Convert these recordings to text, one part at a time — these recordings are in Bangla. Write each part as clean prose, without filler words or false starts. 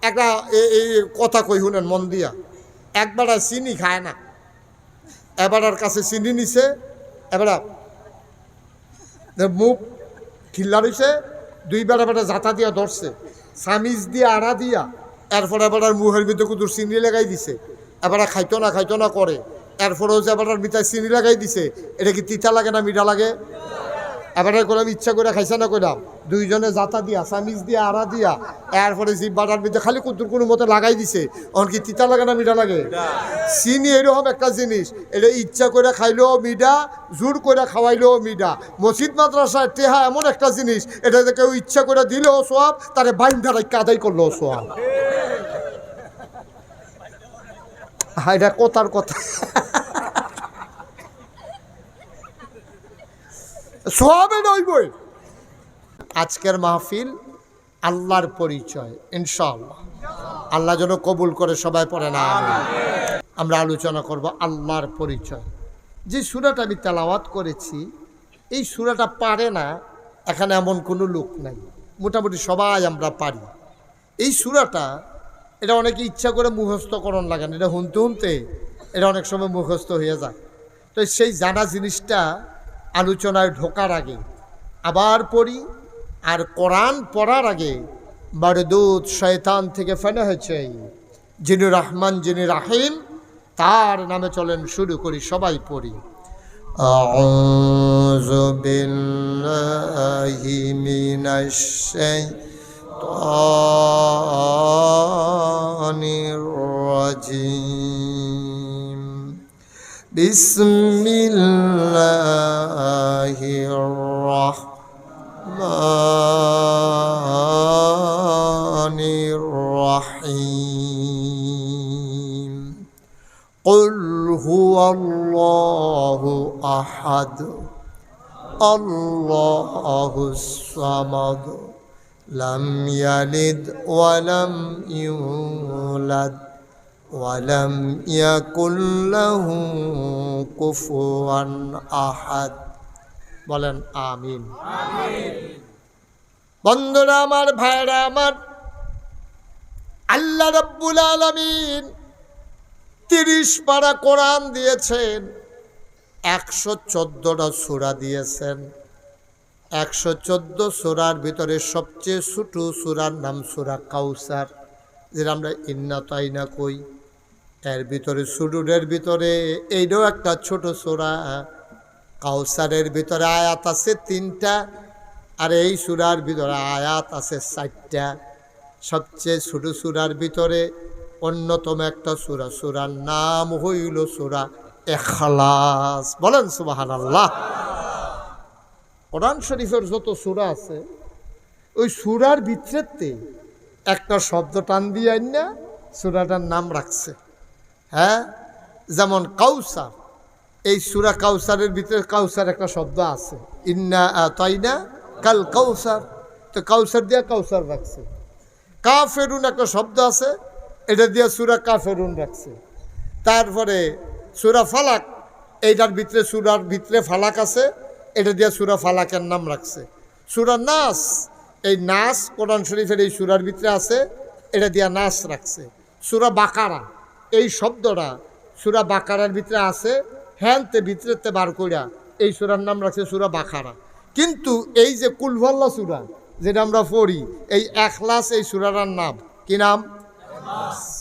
একটা এই কথা কই শুনেন মন দিয়া, একবার আর চিনি খায় না, এবার আর কাছে চিনি নিছে, এবার মুখ খিল্লা রইছে, দুইবার এবার জাতা দিয়া ধরছে, সামিজ দিয়া আড়া দিয়া, এরপর এবার আর মুখের ভিতরে কুদুর চিনি লাগাই দিছে, এবার খাইতো না করে, এরপরেও যে এবার মিঠাই চিনি লাগাই দিছে। এটা কি তিতা লাগে না মিঠা লাগে? এবার করলাম ইচ্ছা করে খাইছে না করলাম, দুইজনে জাতা দিয়া সামিজ দিয়া আড়া দিয়া, এরপরে জিব্বাটার ভিতরে খালি কুদুর কোনো মতো লাগাই দিছে। অন কি তিতা লাগে না মিঠা লাগে? চিনি এরকম একটা জিনিস, এটা ইচ্ছা করে খাইলেও মিঠা, জোর করে খাওয়াইলেও মিঠা। মসজিদ মাদ্রাসায় টেহা এমন একটা জিনিস, এটা কেউ ইচ্ছা করে দিলেও সোয়াব, তারে বাইন্ধা রাখা আদায় করলেও সোয়াব। এটা কথার কথা, সোয়াবে নইবই। আজকের মাহফিল আল্লাহর পরিচয়, ইনশাআল্লাহ আল্লাহ যেন কবুল করে, সবাই পড়ে না। আমরা আলোচনা করব আল্লাহর পরিচয়। যে সূরাটা আমি তেলাওয়াত করেছি, এই সূরাটা পারে না এখানে এমন কোনো লোক নাই, মোটামুটি সবাই আমরা পারি। এই সূরাটা এটা অনেকে ইচ্ছা করে মুখস্থকরণ লাগান, এটা শুনতে এটা অনেক সময় মুখস্থ হয়ে যায়। তো সেই জানা জিনিসটা আলোচনায় ঢোকার আগে আবার পড়ি, আর কোরআন পড়ার আগে বারদুদ শয়তান থেকে ফেনা হয়েছে যিনি রহমান যিনি রাহিম, তার নামে চলেন শুরু করি, সবাই পড়ি। আউযু বিল্লাহি মিনাশ শাইতানির রাজিম। বিসমিল্লাহির রাহমানির রাহিম। কুল হুয়াল্লাহু আহাদ আল্লাহুস সামাদ লাম ইয়ালিদ ওয়া লাম ইউলাদ ওয়ালাম ইয়াকুল লাহু কুফুয়ান আহাদ। বলেন আমিন। বন্ধুরা আমার, ভাইরা আমার, আল্লাহ রাব্বুল আলামিন 30 পারা কোরআন দিয়েছেন, 114টা সূরা দিয়েছেন। 114 সূরার ভিতরে সবচেয়ে ছোট সূরার নাম সূরা কাউসার, যেটা আমরা ইন্না তাইনা কই। এর ভিতরে সুরুরের ভিতরে এইটাও একটা ছোট সূরা। কাউসারের ভিতরে আয়াত আছে 3টা, আর এই সূরার ভিতরে আয়াত আছে 4টা। সবচেয়ে ছোট সূরার ভিতরে অন্যতম একটা সূরা, সূরার নাম হইল সূরা ইখলাস। বলেন সুবহানাল্লাহ। কোরআন শরীফের যত সূরা আছে, ওই সূরার ভিতরেতে একটা শব্দ টান দিয়ে না সূরাটার নাম রাখছে। হ্যাঁ, যেমন কাউসার, এই সূরা কাউসারের ভিতরে কাউসার একটা শব্দ আছে, ইন্না আতাইনা কাল কাউসার, তো কাউসার দিয়ে কাউসার রাখছে। কাফেরুন একটা শব্দ আছে, এটা দিয়ে সূরা কাফেরুন রাখছে। তারপরে সূরা ফালাক, এইটার ভিতরে সূরার ভিতরে ফালাক আছে, এটা দিয়ে সূরা ফালাকের নাম রাখছে। সূরা নাস, এই নাস কোরআন শরীফের এই সূরার ভিতরে আছে, এটা দিয়ে নাস রাখছে। সূরা বাকারা, এই শব্দটা সূরা বাকারার ভিতরে আছে, হ্যানতে ভিতরেতে বার কইরা এই সূরার নাম রাখছে সূরা বাকারা। কিন্তু এই যে কুলভাল্লা সূরা যেটা আমরা পড়ি, এই ইখলাস, এই সূরাটার নাম কি নাম?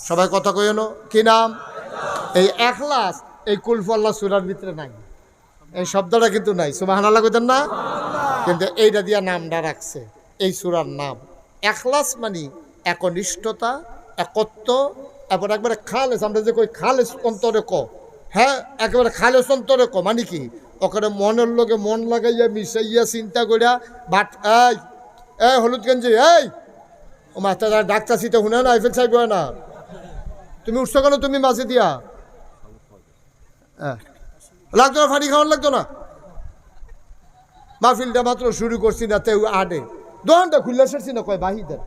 সবাই কথা কইন, কি নাম? এই ইখলাস এই কুলভাল্লা সূরার ভিতরে নাই, এই শব্দটা কিন্তু নাই। সুবহানাল্লাহ কইতেন না? কিন্তু এইটা দিয়া নামটা রাখছে, এই সূরার নাম ইখলাস, মানে একনিষ্ঠতা, একত্ব, এরপর একবারে খালেস। আমরা যে কই খালেস অন্তরে ক, হ্যাঁ একেবারে খালেস অন্তরে ক, মানে কি ওখানে মনের লোকে মন লাগাইয়া মিশাইয়া চিন্তা করিয়া বাট এই হলুদ গেঞ্জি, এই ও মাস্টার ডাক্তার সিটে শুনে না, আইফেল সাহেব হয় না, তুমি উঠছো কেন? তুমি মাঝে দিয়া লাগতো না, ফাড়ি খাওয়ার লাগতো না। মাহফিলটা মাত্র শুরু করছি না, তেও আডে দোকানটা খুললে সেরছি না, কয় বাহিদের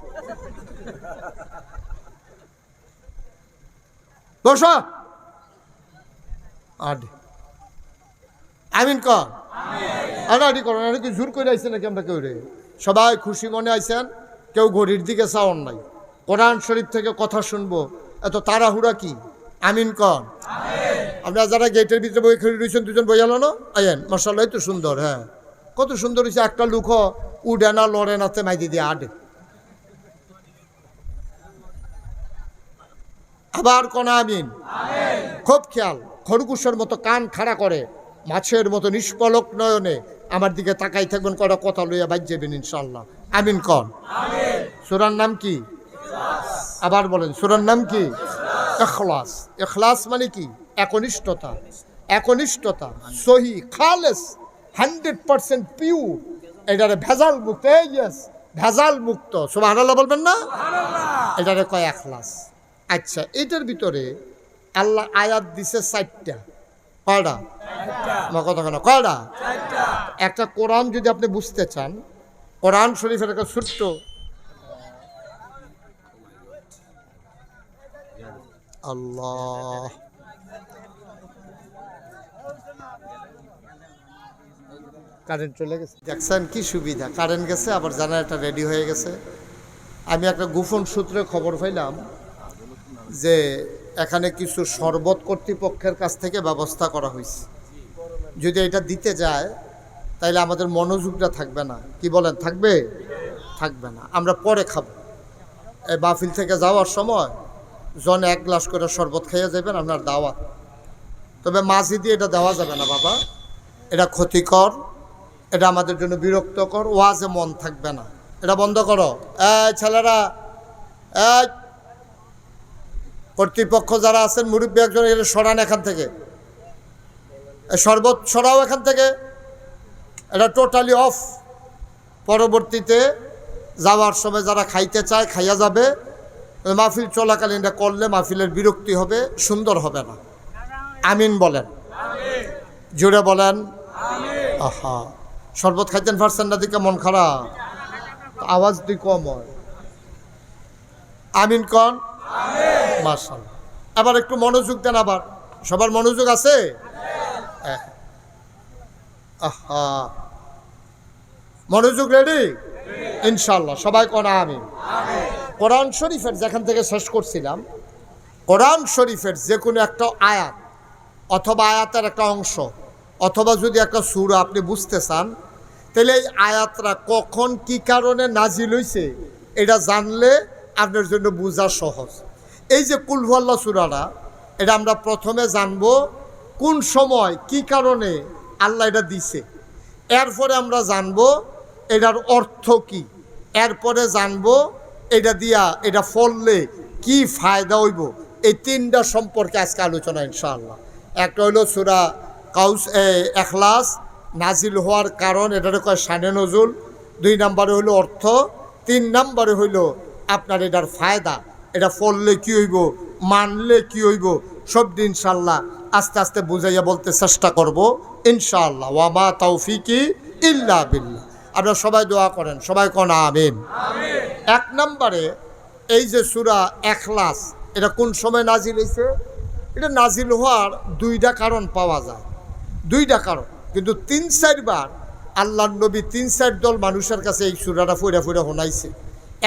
বসা আডে আমিন কর আডি করেন। আর কি জোর করে আইসেন নাকি আমরা কেউ রে? সবাই খুশি মনে আইসেন, কেউ ঘড়ির দিকে চাওয়ার নাই, কোরআন শরীফ থেকে কথা শুনবো, এত তাড়াহুড়া কি? আমিন কন। আপনারা যারা গেটের ভিতরে বই খেলে রয়েছেন, দুজন বই আলো না আয়েন, মাশাআল্লাহ তো সুন্দর। হ্যাঁ, কত সুন্দর হয়েছে। একটা লুক উডে না লড়ে নাতে মাইদি দিয়ে আডে। আবার কোন আমিন। খুব খেয়াল, খরগোশের মতো কান খাড়া করে মাছের মতো নিষ্পলক নয়নে আমার দিকে তাকাই থাকবেন, কটা কথা লইয়া বাজ যাবেন ইনশাল্লাহ। আমিন কন। সূরার নাম কি? আবার বলেন, সূরার নাম কি? ইখলাস। ইখলাস মানে কি? একনিষ্ঠতা। একনিষ্ঠতা, সহি, খালেস, 100% পিওর, এটারে ভেজাল মুক্ত। ভেজাল মুক্ত, সুবহানাল্লাহ বলবেন না? এটারে কয় ইখলাস। আচ্ছা, এটার ভিতরে আল্লাহ আয়াত দিছে 4টা। কয়টা? আমার কথা কেন, কয়টা? একটা কোরআন যদি আপনি বুঝতে চান, কোরআন শরীফের একটা ছোট্ট আল্লাহ কারেন্ট চলে গেছে, দেখছেন কি সুবিধা? কারেন্ট গেছে, আবার জেনারেটর রেডি হয়ে গেছে। আমি একটা গোপন সূত্রে খবর পাইলাম যে এখানে কিছু শরবত কর্তৃপক্ষের কাছ থেকে ব্যবস্থা করা হয়েছে। যদি এটা দিতে যায় তাইলে আমাদের মনোযোগটা থাকবে না। কি বলেন, থাকবে? থাকবে না, আমরা পরে খাবো। এই মাহফিল থেকে যাওয়ার সময় জন 1 গ্লাস করে শরবত খাইয়ে যাবেন, আপনার দাওয়াত। তবে মাঝি দিয়ে এটা দেওয়া যাবে না বাবা, এটা ক্ষতিকর, এটা আমাদের জন্য বিরক্তকর, ওয়াজে মন থাকবে না, এটা বন্ধ করো। এই ছেলেরা, এই কর্তৃপক্ষ যারা আছেন, মুরব্বী একজন, এর সরান এখান থেকে, শরবত সরাও এখান থেকে, এটা টোটালি অফ। পরবর্তীতে যাওয়ার সময় যারা খাইতে চায় খাইয়া যাবে, মাহফিল চলাকালীন এটা করলে মাহফিলের বিরক্তি হবে, সুন্দর হবে না। আমিন বলেন, জুড়ে বলেন। আহা, শরবত খাইতেন পারছেন না দিকে মন খারাপ, আওয়াজ দি কম হয়। আমিন কন। মাশাআল্লাহ। আবার একটু মনোযোগ দেন, আবার সবার মনোযোগ আছে? আহা, মনোযোগ রেডি ইনশাআল্লাহ, সবাই কোন আমিন। কোরআন শরীফের যেখান থেকে শেষ করছিলাম, কোরআন শরীফের যে কোনো একটা আয়াত অথবা আয়াতের একটা অংশ অথবা যদি একটা সূরা আপনি বুঝতে চান, তাহলে এই আয়াতটা কখন কি কারণে নাজিল হইছে এটা জানলে আপনার জন্য বোঝা সহজ। এই যে কুল হুয়াল্লাহ সূরাটা, এটা আমরা প্রথমে জানবো কোন সময় কি কারণে আল্লাহ এটা দিছে, এরপরে আমরা জানবো এটার অর্থ কি, এরপরে জানবো এটা দিয়া এটা ফললে কি ফায়দা হইব। এই 3টা সম্পর্কে আজকে আলোচনা ইনশাআল্লাহ। একটা হইল সূরা ইখলাস নাজিল হওয়ার কারণ, এটারে কয় শানে নজুল। 2 নম্বরে হইল অর্থ। 3 নম্বরে হইল আপনার এটার ফায়দা, এটা ফললে কি হইব, মানলে কি হইব, সব দিন ইনশাআল্লাহ আস্তে আস্তে বুঝাইয়া বলতে চেষ্টা করব ইনশাআল্লাহ। ওয়া মা তাওফিকি ইল্লা বিল্লাহ। আপনারা সবাই দোয়া করেন, সবাই কোন আমিন। 1 নম্বরে এই যে সূরা ইখলাস, এটা কোন সময় নাজিল হয়েছে? এটা নাজিল হওয়ার 2টা কারণ পাওয়া যায়, 2টা কারণ, কিন্তু 3-4 বার আল্লাহর নবী 3-4 দল মানুষের কাছে এই সূরাটা ফুইরা ফুইরা শোনাইছে।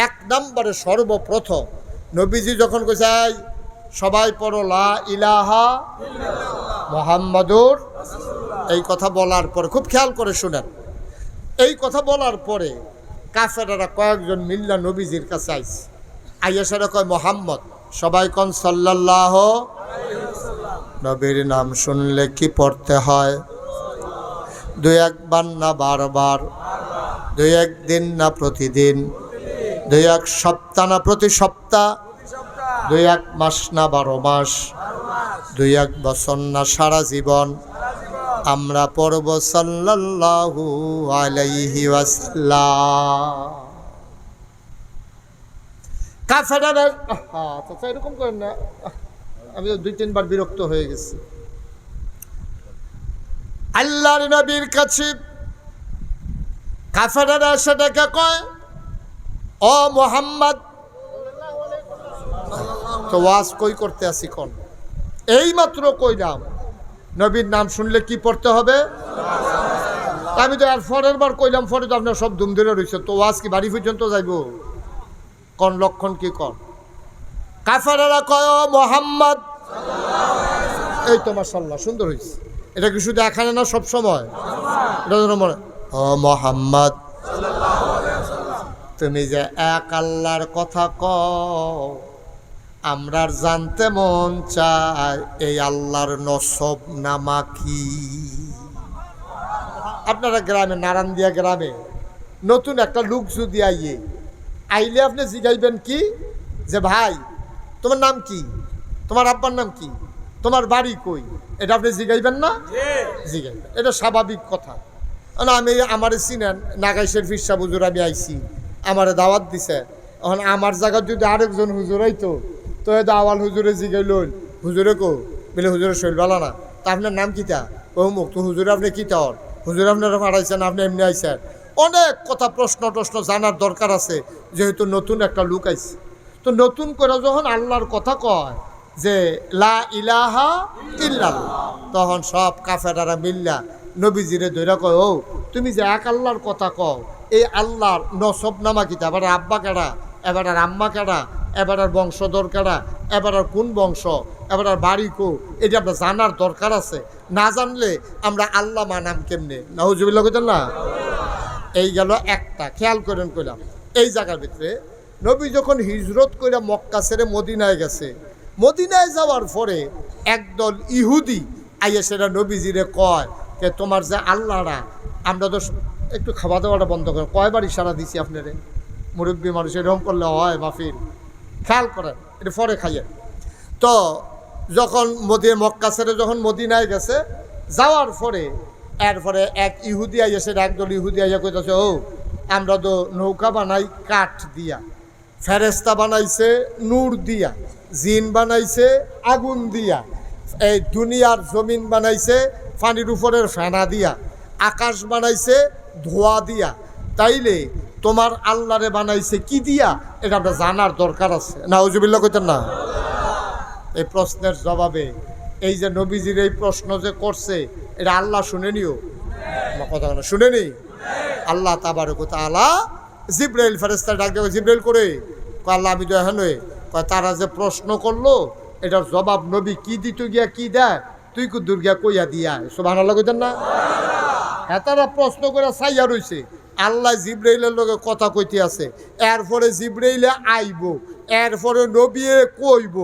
1 নম্বরে সর্বপ্রথম নবীজি যখন কইছে সবাই পড়ো লা ইলাহা মুহাম্মাদুর, এই কথা বলার পরে খুব খেয়াল করে শুনেন, এই কথা বলার পরে কাফেররা কয়েকজন মিল্লা নবীজির কাছে আইছে, আইয়াসারা কয় মোহাম্মদ, সবাই কোন সাল্লাল্লাহু আলাইহি ওয়াসাল্লাম। নবীর নাম শুনলে কি পড়তে হয়? 2-1 বার না বারবার? 2-1 দিন না প্রতিদিন? 2-1 সপ্তাহ না প্রতি সপ্তাহ? 2-1 মাস না 12 মাস? 2-1 বছর না সারা জীবন? আমরা পড়ব সাল্লাল্লাহু আলাইহি ওয়াসাল্লাম। কাফেররা আচ্ছা এরকম করেন না, আমি 2-3 বার বিরক্ত হয়ে গেছি। আল্লাহর নবীর কাছে কাফেররা সেটাকে কয় ও মুহাম্মদ, তো ওয়াজ কই করতে আসি কোন? এই মাত্র কইলাম নবীর নাম শুনলে কি পড়তে হবে। আমি তো আর পরের বার কইলাম, পরে তো আপনার সব ধুম ধরে রয়েছে, তো ওয়াজ কি বাড়ি পর্যন্ত যাইব? কোন লক্ষণ কি কর? কাফেরেরা কয় ও মুহাম্মদ, এই তো মাশাআল্লাহ সুন্দর হয়েছে। এটা কি শুধু এখানে না সব সময়? এটা যেন মনে, ও মুহাম্মদ তুমি যে এক আল্লাহর কথা কও, আমরার জানতে মন চায় এই আল্লাহর নসব নামা কি? আপনারা গ্রামে, নারায়ণদিয়া গ্রামে নতুন একটা লোক যদি আইলে আপনি জিগাইবেন কি যে ভাই তোমার নাম কি, তোমার আব্বার নাম কি, তোমার বাড়ি কই, এটা আপনি জিগাইবেন না? জিগাইবেন, এটা স্বাভাবিক কথা। না আমি আমারে চিনেন, নাগাইশের ফিরসা হুজুর আমি আইছি, আমারে দাওয়াত দিছে, এখন আমার জায়গায় যদি আরেকজন হুজুর হইতো তো আওয়াল হুজুরে জিগাইল, হুজুরে কো বলে হুজুরে শৈল বলা না, তা আপনার নাম কিতা, ও মুখ তো হুজুরে আপনি কিতা হন, হুজুরে আপনারা পাঠাইছেন, আপনি এমনি আইছেন, অনেক কথা প্রশ্ন টশ্ন জানার দরকার আছে, যেহেতু নতুন একটা লোক আইছে। তো নতুন করে যখন আল্লাহর কথা কয় যে লা ইলাহা ইল্লাল্লাহ, তখন সব কাফেরারা মিল্লা নবীজিরে ধইরা কয়, ও তুমি যে এক আল্লাহর কথা কও, এই আল্লাহর নসব নামা কিতা, এবার আব্বা কেডা, এবার আম্মা কেডা, এবার বংশধর কেডা, এবার কোন বংশ, এবার বাড়ি কো, এটা আমরা জানার দরকার আছে। না জানলে আমরা আল্লাহ মানাম কেমনে? নাউজুবিল্লাহ কইতেন না? এই গেল একটা, খেয়াল করেন কইলাম। এই জায়গার ভিতরে নবী যখন হিজরত কইরা মক্কা ছেড়ে মদিনায় গেছে, মদিনায় যাওয়ার পরে একদল ইহুদি আইয়া সেটা নবীজিরে কয় যে তোমার যে আল্লাহরা, আমরা তো একটু খাওয়া দাওয়াটা বন্ধ করেন, কয়বার ইশারা দিছি আপনারে, মুরব্বী মানুষ এরকম করলে হয় মাহফিল, খেয়াল করেন, এটা পরে খাইয়েন। তো যখন মক্কা ছেড়ে যখন মদিনায় গেছে, যাওয়ার পরে এরপরে এক ইহুদি আইয়া সেটা একদল ইহুদি আইয়া কইতেছে, ও আমরা তো নৌকা বানাই কাঠ দিয়া, ফেরেস্তা বানাইছে নূর দিয়া, জিন বানাইছে আগুন দিয়া, এই দুনিয়ার জমিন বানাইছে পানির উপরের ফেনা দিয়া, আকাশ বানাইছে ধোয়া দিয়া, তাইলে তোমার আল্লাহরে বানাইছে কি দিয়া? এটা আমরা জানার দরকার আছে। নাউজুবিল্লাহ কইতেন না? এই প্রশ্নের জবাবে এই যে নবীজির এই প্রশ্ন যে করছে, এটা আল্লাহ শুনেনিও, কথা না শুনেনি? আল্লাহ তাবারক ওয়া তাআলা জিবরাইল ফেরেশতা ডাক দিয়ে, জিবরাইল করে আল্লাহ আমি তো এখন তারা যে প্রশ্ন করলো এটার জবাব নবী কি দিত গিয়া কি দেয়, তুই কুদ্দুর গিয়া কইয়া দিয়া। সুবহানাল্লাহ কইতেন না? হ্যাঁ, তারা প্রশ্ন করে চাইয়া রইছে, আল্লাহ জিবরাইলের লগে কথা কইতে আছে, এরপরে জিবরাইলে আইব, এরপরে নবী কইব,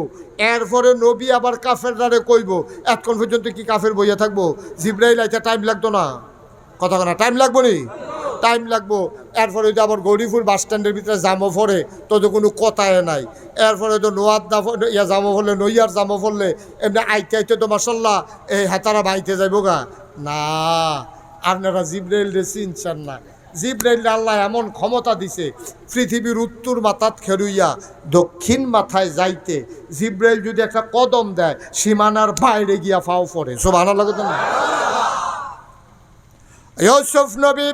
এরপরে নবী আবার কাফেরদারে কইব, এতক্ষণ পর্যন্ত কি কাফের বইয়া থাকবো? জিবরাইল আইতে টাইম লাগতো না? কথা না টাইম লাগবো নি? টাইম লাগবো। এরপরে যদি আবার গৌরীপুর বাস স্ট্যান্ডের ভিতরে জামো পড়ে তো কোনো কথায় নাই, এরপরে তো নোয়াদা ইয়া জামো পড়লে, নইয়ার জামো পড়লে এমনি আইতে আইতে তো মাসাল্লাহ এই হাতারা বাইতে যাইব গা না। আপনারা জিবরাইল রে চিনছেন না। জিবরাইল আল্লাহ এমন ক্ষমতা দিছে, পৃথিবীর উত্তর মাথাত খেরুইয়া দক্ষিণ মাথায় যাইতে জিবরাইল যদি একটা কদম দেয়, সীমানার বাইরে গিয়া ফাও পড়ে। সুবহানাল্লাহ না? ইউসুফ নবী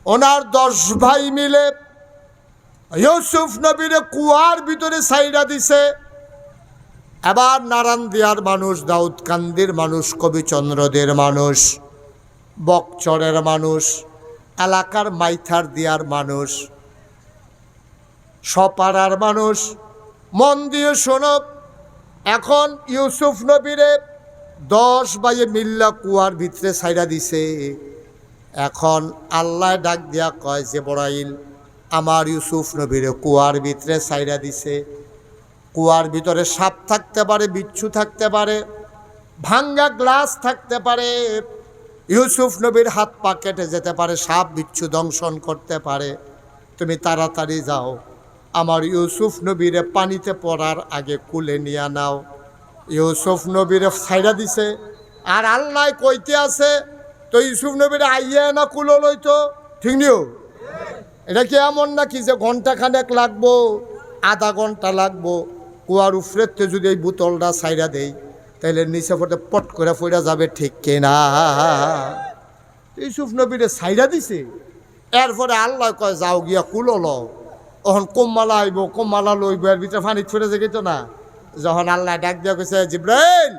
ওনার 10 ভাই মিলে ইউসুফ নবীরে কুয়ার ভিতরে সাইডা দিছে। এবার নারায়ণদিয়ার মানুষ, দাউদকান্দির মানুষ, কবিচন্দ্রদের মানুষ, বকচরের মানুষ, এলাকার মাইথার দিয়ার মানুষ, সপাড়ার মানুষ, মন দিয়ে শোনো। এখন ইউসুফ নবীরে 10 ভাইয়ে মিল্লা কুয়ার ভিতরে সাইডা দিছে। এখন আল্লাহ ডাক দিয়া কয়, জিবরাইল আমার ইউসুফ নবীরে কুয়ার ভিতরে সাইডা দিছে। কুয়ার ভিতরে সাপ থাকতে পারে, বিচ্ছু থাকতে পারে, ভাঙ্গা গ্লাস থাকতে পারে, ইউসুফ নবীর হাত পা কেটে যেতে পারে, সাপ বিচ্ছু দংশন করতে পারে। তুমি তাড়াতাড়ি যাও, আমার ইউসুফ নবীরে পানিতে পড়ার আগে কুলে নিয়ে নাও। ইউসুফ নবীরে সাইডা দিছে, আর আল্লাহ কইতে আছে তো ইউসুফ নবীরে আইয়া না কুলো লইতো, ঠিক নিও? এটা কি এমন নাকি যে ঘন্টাখানেক লাগবো, আধা ঘন্টা লাগবো? কুয়ার উফরেতে যদি এই বোতলটা সাইডা দেই তাহলে নিচে পড়তে পট করে ফইরা যাবে, ঠিক কিনা? ইউসুফ নবীরে সাইডা দিছে। এরপরে আল্লাহ কয় যাও গিয়া কুলো লও। তখন কোম্মালা আইব, কোম্মালা লইব, এর ভিতরে পানি ফিরে যেত না। যখন আল্লাহ ডাক দিয়া কইছে, জিবরাইল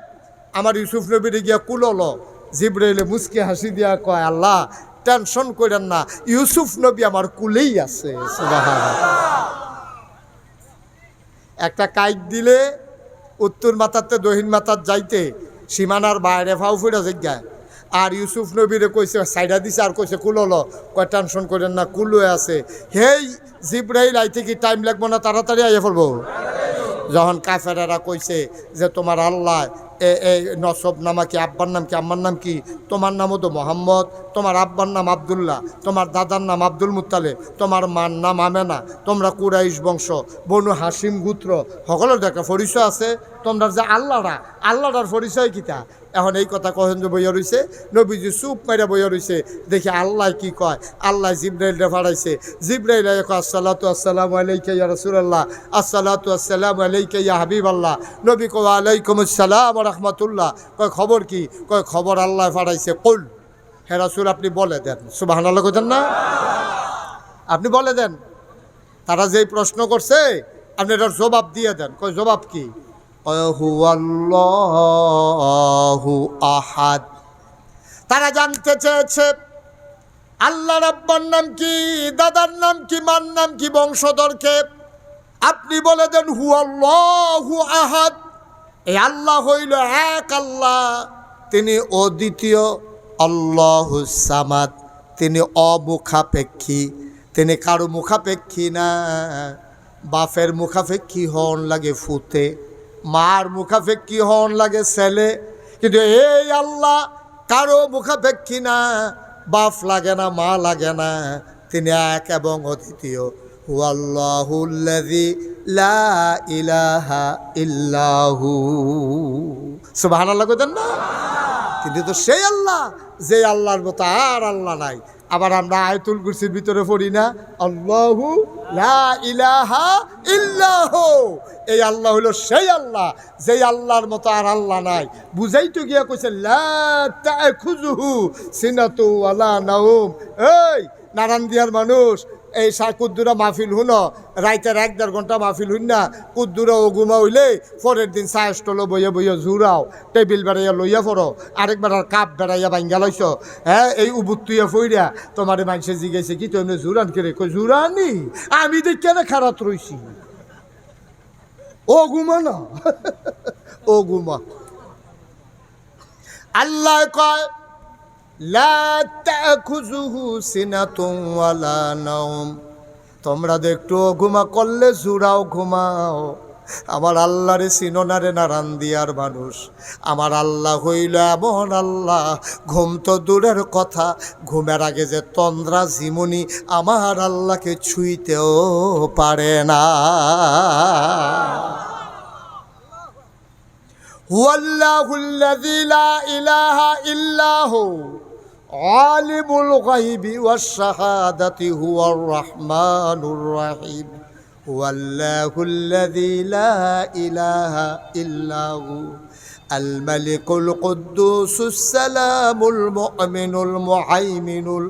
আমার ইউসুফ নবীরে গিয়া কুলো লও, জিবরাইলে মুচকি হাসি দিয়া কয়, আল্লাহ টেনশন করেন না, ইউসুফ নবী আমার কুলেই আছে। সুবহানাল্লাহ। একটা কাইক দিলে উত্তর মাথাতে দক্ষিণ মাথার যাইতে সীমানার বাইরে ফাউ ফুটা জায়গায়। আর ইউসুফ নবীরে কইছে সাইডা দিছে আর কইছে কুলল, কয় টেনশন করেন না, কুলুয়ে আছে। হেই জিব্রাইল আইতে কি টাইম লাগবো না, তাড়াতাড়ি আইয়া পড়বো। যখন কাফেরেরা কইছে যে তোমার আল্লাহ এই নসব নামা কি, আব্বার নাম কি, আম্মার নাম কি, তোমার নামও তো মোহাম্মদ, তোমার আব্বার নাম আবদুল্লাহ, তোমার দাদার নাম আব্দুল মুত্তালিব, তোমার মার নাম আমেনা, তোমরা কুরাইশ বংশ, বনু হাসিম গোত্র, সকলের তো একটা পরিচয় আছে। তোমরা যে আল্লাহর পরিচয় কিতা? এখন এই কথা কহেন যে বইয়া রইছে, নবীজি চুপ মাইরা বইয়া রইছে। দেখি আল্লাহ কি কয়। আল্লাহ জিব্রাইলরে ফাড়াইছে। জিব্রাইল কয় আসসালাতু আসসালামু আলাইকা ইয়া রাসূলুল্লাহ, আসসালাতু আসসালামু আলাইকা ইয়া হাবিবাল্লাহ। নবী কয় আলাইকুমুস সালাম ওয়া রাহমাতুল্লাহ। কয় খবর কি? কয় খবর আল্লাহ ফাড়াইছে। কুল, হে রাসূল আপনি বলে দেন। সুবহানাল্লাহ কইতেন না? আপনি বলে দেন। তারা যেই প্রশ্ন করছে আপনি এটার জবাব দিয়ে দেন। কয় জবাব কি? হুয়াল্লাহু আহাদ। তারা জানতে চেয়েছে আল্লাহর আব্বার নাম কি, দাদার নাম কি, মার নাম কি, বংশধরকে। আপনি বলে দেন হুয়াল্লাহু আহাদ। এই আল্লাহ হইল এক আল্লাহ, তিনি অদ্বিতীয়। আল্লাহুস সামাদ, তিনি অমুখাপেক্ষী, তিনি কারো মুখাপেক্ষী না। বাপের মুখাপেক্ষী হন লাগে ফুতে, মার মুখাপেক্ষী হন লাগে ছেলে, কিন্তু এই আল্লাহ কারো মুখাপেক্ষী না, বাপ লাগে না, মা লাগে না, তিনি এক এবং অদ্বিতীয়। হুয়াল্লাহুল্লাযী লা ইলাহা ইল্লাহু। সুবহানাল্লাহ কইতেন না? কিন্তু তো সেই আল্লাহ, যে আল্লাহর মতো আর আল্লাহ নাই। আবার আমরা আয়াতুল কুরসির ভিতরে পড়ি না আল্লাহু লা ইলাহা ইল্লাহু। এই আল্লাহ হলো সেই আল্লাহ, যেই আল্লাহর মতো আর আল্লাহ নাই। বুঝাইতে গিয়া কইছে লা তাখুযুহু সিনাতু ওয়ালা নাওম। এই নারায়ণ দিয়ার মানুষ, এই কুদ্দুরা মাহফিল হুন, রাইতের 1-1.5 ঘন্টা মাহফিল হুন না, কুদ্দুরা ও ঘুমা হইলে পরের দিন চায় স্টলে বইয়া বইয়া জুড়াও, টেবিল বেড়াইয়া লইয়া পড়ো, আরেকবার আর কাপ বেড়াইয়া ভাঙ্গা লইছ। হ্যাঁ, এই উবুত্তুইয়া ফইরা তোমার মানুষে জিগাইছে কি তুমি জুরান কেড়ে? কই জুরানি আমি দেখে না খারাপ রইছি। ও ঘুমা না, ও ঘুমা। আল্লাহ কয় লা তাখুযুহু সিনাতুন ওয়ালা নাওম। তোমরা তো একটু ঘুমা করলে জুড়াও ঘুমাও। আমার আল্লাহরে চিনো না রে নারান দিয়ার মানুষ। আমার আল্লাহ হইল এমন আল্লাহ, ঘুম তো দূরের কথা, ঘুমের আগে যে তন্দ্রা ঝিমুনি আমার আল্লাহকে ছুঁইতেও পারে না। হুয়াল্লাহুল্লাযী লা ইলাহা ইল্লাহু আলিমুল গায়বি ওয়াশ শাহাদাতি হুয়ার রাহমানুর রাহিম। হুয়াল্লাহুল্লাযী লা ইলাহা ইল্লাহু আল মালিকুল কুদ্দুসুস সালামুল মুমিনুল মুহাইমিনুল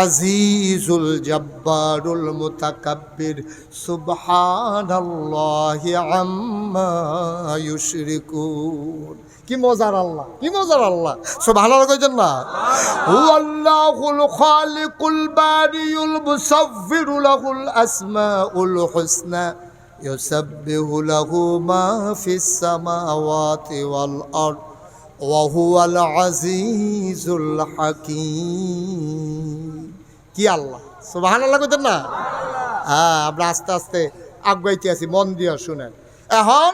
আজিজুল জব্বারুল মুতাকাব্বির সুবহানাল্লাহি আম্মা ইউশরিকুন। কি মজার আল্লাহ, কি মজার আল্লাহ। সুবহানাল্লাহ কইছেন না? হুয়াল্লাহুল খালিকুল বারিউল মুসাফফিরু লাহুল আসমাউল হুসনা ইউসাব্বিহু লাহু মা ফিস সামাওয়াতি ওয়াল আরদ ওয়া হুয়াল আজিজুল হাকীম। কি আল্লাহ! সুবহানাল্লাহ কইতেন না? হ্যাঁ, আমরা আস্তে আস্তে আগাইতে আছি, মন দিয়ে শুনেন। এখন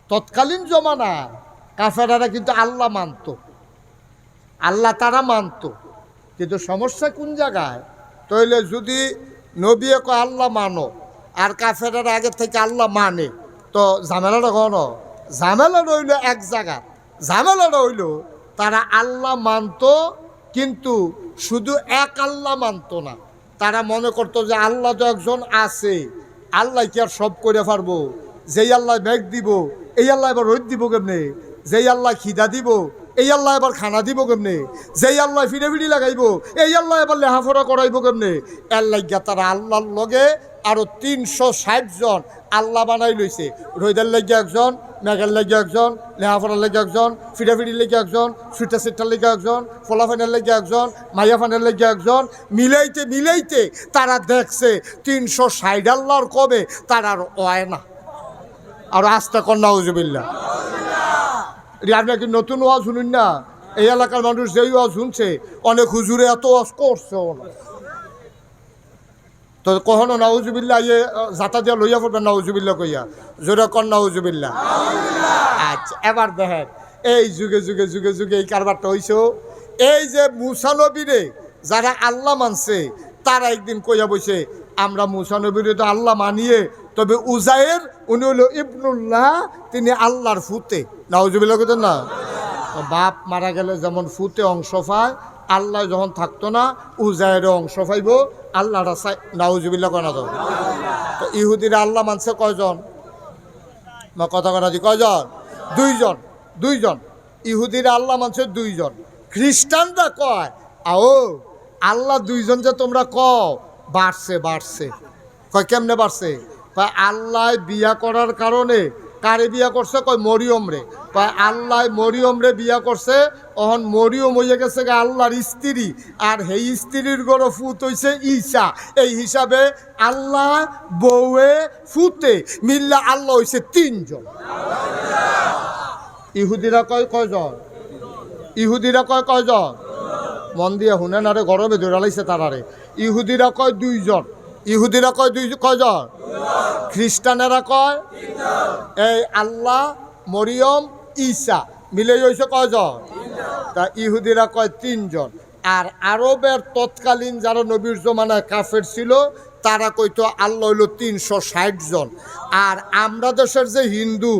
তৎকালীন জমানা কাফেরারা কিন্তু আল্লাহ মানত, আল্লাহ তারা মানত, কিন্তু সমস্যা কোন জায়গায়? তাইলে যদি নবী কয় আল্লাহ মানো আর কাফেরারা আগে থেকে আল্লাহ মানে, তো ঝামেলাটা কোন? ঝামেলা রইল এক জায়গা। ঝামেলাটা হইল তারা আল্লাহ মানত, কিন্তু শুধু এক আল্লাহ মানত না। তারা মনে করতো যে আল্লাহ তো একজন আছে, আল্লাহ কি আর সব করে পারবো? যেই আল্লাহ মেঘ দিব, এই আল্লাহ এবার রোদ দিব কেমনে? যেই আল্লাহ খিদা দিব, এই আল্লাহ এবার খানা দিব কেমনে? যেই আল্লাহ ফিরে ফিরি লাগাইব, এই আল্লাহ এবার লেহাফড়া করাইব কেমনে? এর লাগিয়া তারা আল্লাহর লগে আরো 360 জন আল্লাহ বানাই লইছে। রোদের লাগিয়া একজন, মেঘের লাগিয়া একজন, লেহাফড়ার লাগিয়া একজন, ফিরাফিরির লাগিয়া একজন, সুইটা সিটটার লাগিয়া একজন, ফলাফানের লাগিয়া একজন, মাইয়াফানের লাগিয়া একজন। মিলাইতে মিলাইতে তারা দেখছে 360 আল্লাহর কবে তার আর হয় না। আর আস্তে কর নাউজুবিল্লাহ। আপনি কি নতুন ওয়াজ শুনুন না? এই এলাকার মানুষ যেই ওয়াজ শুনছে অনেক হুজুরে এত ওয়াজ করছে তো কখনো নাউজুবিল্লাহ ইয়ে জাতা দিয়া লইয়া পড়বেন নাউজুবিল্লাহ কইয়া, জোরে কর নাউজুবিল্লাহ। আচ্ছা এবার দেখেন এই যুগে যুগে যুগে যুগে এই কারবারটা হইছে। এই যে মুসা নবীরে যারা আল্লাহ মানছে তারা একদিন কইয়া বইছে আমরা মুসা নবীরে তো আল্লাহ মানিয়ে, তবে উজায়ের উনি হলো ইবনুল্লাহ, তিনি আল্লাহর ফুতে। নাউজুবিল্লাহ কইতেন না? বাপ মারা গেলে যেমন ফুতে অংশ পায়, আল্লাহ যখন থাকতো না উজায়েরও অংশ পাইব, আল্লাহ রাস্তায়। নাউজুবিল্লাহ কয় না তো? তো ইহুদিরা আল্লাহ মানছে কয়জন? কথা কথা দি কয়জন? দুইজন। ইহুদিরা আল্লাহ মানছে দুইজন। খ্রিস্টানরা কয় আও আল্লাহ দুইজন যে তোমরা বাড়ছে কয় কেমনে বাড়ছে? কয় আল্লাহ বিয়া করার কারণে কারে বিয়া করছে? কয় মরিয়ম রে। কয় আল্লাহ মরিয়ম রে বিয়া করছে, অহন মরিয়ম হইয়া গেছে আল্লাহর স্ত্রী, আর সেই স্ত্রীর গড় ফুত হইছে ঈসা। এই হিসাবে আল্লাহ বউয়ে ফুতে মিল্লা আল্লাহ হইছে তিনজন। ইহুদিরা কয় কয়জন? ইহুদিরা কয় কয়জন? মন দিয়ে শুনেন, আরে গরমে দৌড়ালাইছে তারারে। ইহুদিরা কয় দুইজন। ইহুদিরা কয় কয়জন? খ্রিস্টানেরা কয় এই আল্লাহ মরিয়ম ঈসা মিলে হইছে কয়জন? তা ইহুদিরা কয় তিনজন। আর আরবের তৎকালীন যারা নবীর জমানায় কাফের ছিল তারা কইতো আল্লাহ হইল 360 জন। আর আমরা দেশের যে হিন্দু